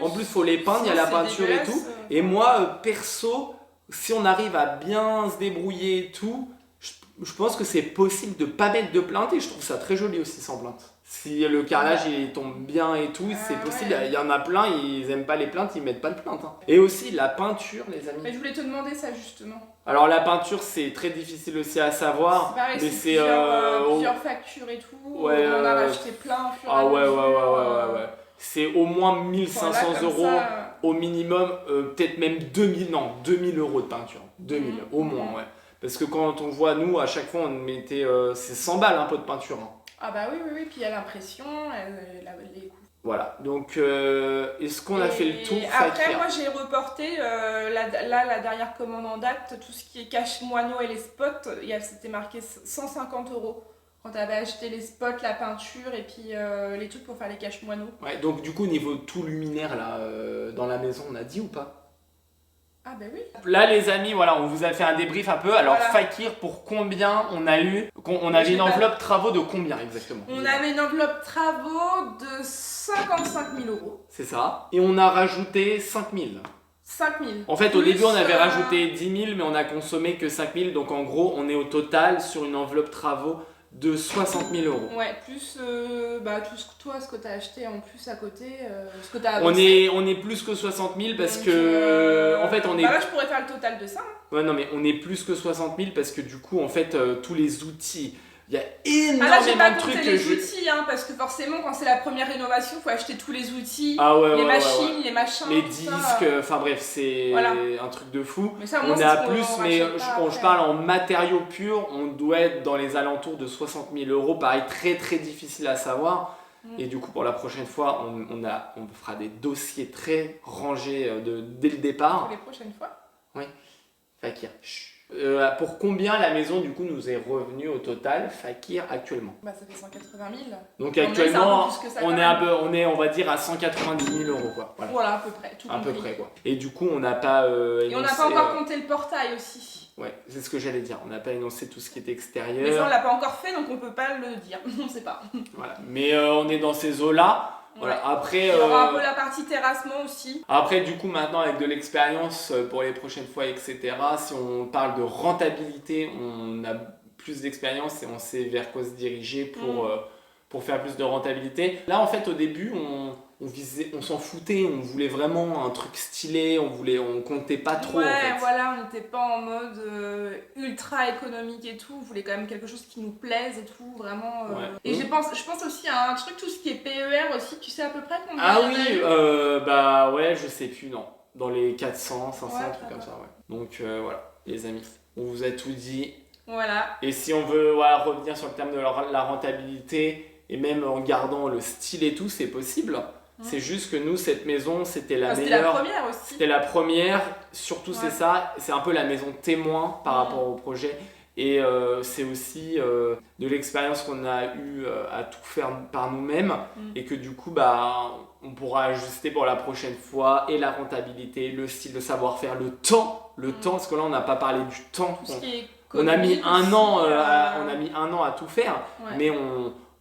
S1: en plus il faut les peindre, il y a la peinture et tout. Et moi, perso, si on arrive à bien se débrouiller et tout, je pense que c'est possible de pas mettre de plainte, et je trouve ça très joli aussi sans plainte. Si le carrelage il tombe bien et tout, c'est possible. Il y en a plein, ils aiment pas les plaintes, ils mettent pas de plainte. Hein. Et aussi la peinture, les amis.
S2: Mais je voulais te demander ça justement.
S1: Alors la peinture, c'est très difficile aussi à savoir.
S2: C'est pareil,
S1: mais
S2: c'est plusieurs factures et tout.
S1: Ouais,
S2: on en a acheté plein.
S1: Ouais. C'est au moins 1500 € au minimum, peut-être même 2000 € de peinture. 2000 au moins, ouais. Parce que quand on voit, nous, à chaque fois, on mettait... c'est 100 balles un pot de peinture. Hein.
S2: Ah bah oui, puis il y a l'impression, les coûts.
S1: Voilà, donc est-ce qu'on a fait le tour?
S2: Après, moi j'ai reporté, la dernière commande en date, tout ce qui est cache-moineau et les spots, c'était marqué 150 €. Quand t'avais acheté les spots, la peinture et puis les trucs pour faire les cache-moineaux.
S1: Ouais, donc du coup, au niveau tout luminaire, là, dans la maison, on a dit ou pas?
S2: Ah bah oui.
S1: Là, les amis, voilà, on vous a fait un débrief un peu. Alors, voilà. Fakir, pour combien on a eu? On avait une enveloppe travaux de combien exactement?
S2: On avait une enveloppe travaux de 55 000 €.
S1: C'est ça. Et on a rajouté 5 000.
S2: 5 000.
S1: En fait, au début, on avait rajouté 10 000, mais on a consommé que 5 000. Donc, en gros, on est au total sur une enveloppe travaux de 60 000 €.
S2: Ouais, plus tout ce que tu as acheté en plus à côté, ce que tu as avancé.
S1: On est plus que 60 000 parce que. En fait, on est.
S2: Bah là, je pourrais faire le total de ça. Hein.
S1: Ouais, non, mais on est plus que 60 000 parce que du coup, en fait, tous les outils. Il y a énormément de trucs que
S2: les outils, hein, parce que forcément, quand c'est la première rénovation, il faut acheter tous les outils, les machines, les machins,
S1: les disques, enfin bref, c'est un truc de fou.
S2: Mais ça,
S1: on est à plus, mais je parle en matériaux purs, on doit être dans les alentours de 60 000 €. Pareil, très très difficile à savoir. Et du coup, pour la prochaine fois, on fera des dossiers très rangés dès le départ.
S2: Pour les prochaines fois?
S1: Oui. Fakir. Pour combien la maison du coup nous est revenue au total, Fakir, actuellement?
S2: Bah ça fait 180 000.
S1: Donc actuellement on est on va dire à 190 000 € quoi.
S2: Voilà à peu près. Tout
S1: à peu près quoi. Et du coup on n'a pas
S2: et on n'a pas encore compté le portail aussi.
S1: Ouais, c'est ce que j'allais dire. On n'a pas énoncé tout ce qui est extérieur.
S2: Mais ça on l'a pas encore fait donc on peut pas le dire. On sait pas.
S1: Voilà. Mais on est dans ces eaux là. Voilà. Après,
S2: il y aura un peu la partie terrassement aussi.
S1: Après, du coup, maintenant, avec de l'expérience pour les prochaines fois, etc., si on parle de rentabilité, on a plus d'expérience et on sait vers quoi se diriger pour faire plus de rentabilité. Là, en fait, au début, on s'en foutait, on voulait vraiment un truc stylé, on comptait pas trop.
S2: Ouais,
S1: en fait.
S2: Voilà, on n'était pas en mode ultra économique et tout, on voulait quand même quelque chose qui nous plaise et tout, vraiment. Et je pense aussi à un truc, tout ce qui est PER aussi, tu sais à peu près combien?
S1: Ah oui, bah ouais, je sais plus, non. Dans les 400, 500, trucs comme ça, ouais. Donc voilà, les amis, on vous a tout dit.
S2: Voilà.
S1: Et si on veut revenir sur le terme de la rentabilité, et même en gardant le style et tout, c'est possible. C'est juste que nous, cette maison, c'était la meilleure.
S2: C'était la première aussi.
S1: C'était la première, surtout c'est ça. C'est un peu la maison témoin par rapport au projet. Et c'est aussi de l'expérience qu'on a eu à tout faire par nous-mêmes. Et que du coup, on pourra ajuster pour la prochaine fois. Et la rentabilité, le style, le savoir-faire, le temps. Parce que là, on n'a pas parlé du temps. On a mis un an à tout faire. Mais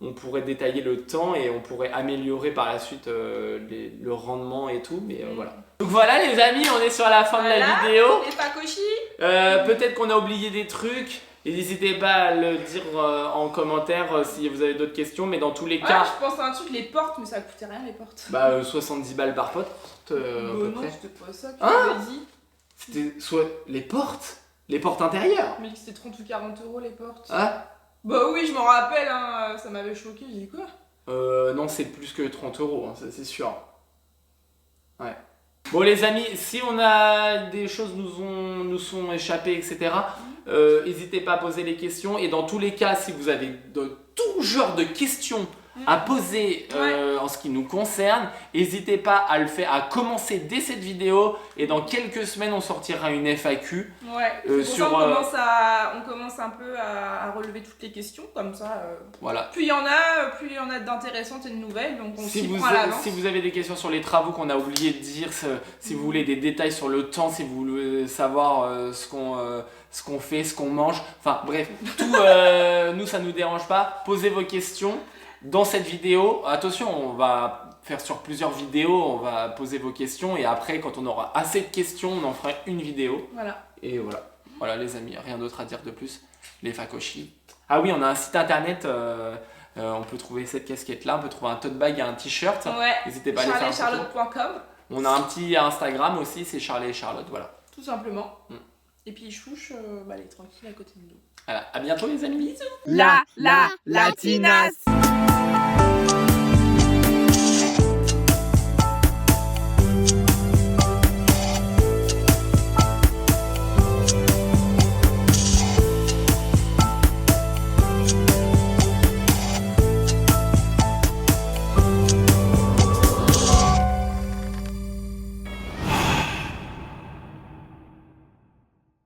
S1: on pourrait détailler le temps et on pourrait améliorer par la suite le rendement et tout, mais voilà. Donc voilà les amis, on est sur la fin de la vidéo.
S2: Les facochis.
S1: Peut-être qu'on a oublié des trucs, et n'hésitez pas à le dire en commentaire si vous avez d'autres questions, mais dans tous les cas...
S2: je pense à un truc, les portes, mais ça coûtait rien les portes.
S1: 70 balles par porte, à peu près.
S2: C'était pas ça que tu m'avais dit.
S1: C'était soit les portes intérieures.
S2: Mais c'était 30 ou 40 € les portes.
S1: Ah.
S2: Bah oui, je m'en rappelle, hein, ça m'avait choqué, j'ai dit quoi?
S1: Non, c'est plus que 30 €, hein, ça c'est sûr. Ouais. Bon les amis, si on a des choses nous sont échappées, etc., n'hésitez pas à poser les questions. Et dans tous les cas, si vous avez de tout genre de questions à poser en ce qui nous concerne, n'hésitez pas à le faire, à commencer dès cette vidéo. Et dans quelques semaines, on sortira une FAQ.
S2: Ouais, on commence un peu à relever toutes les questions, comme ça.
S1: Voilà.
S2: Plus il y en a d'intéressantes et de nouvelles, donc on s'y prend à l'avance.
S1: Si vous avez des questions sur les travaux qu'on a oublié de dire, si vous voulez des détails sur le temps, si vous voulez savoir ce qu'on fait, ce qu'on mange, enfin bref, tout, nous ça nous dérange pas. Posez vos questions dans cette vidéo. Attention, on va faire sur plusieurs vidéos, on va poser vos questions et après quand on aura assez de questions, on en fera une vidéo.
S2: Voilà.
S1: Et voilà les amis, rien d'autre à dire de plus. Les facochis. Ah oui, on a un site internet, on peut trouver cette casquette là, on peut trouver un tote bag et un t-shirt.
S2: Ouais.
S1: N'hésitez pas à aller faire
S2: charlotte.com.
S1: On a un petit Instagram aussi, c'est Charlie et Charlotte, voilà.
S2: Tout simplement. Et puis Chouche, elle est tranquille à côté de nous.
S1: Voilà, à bientôt les amis.
S2: Bisous. La Latinas.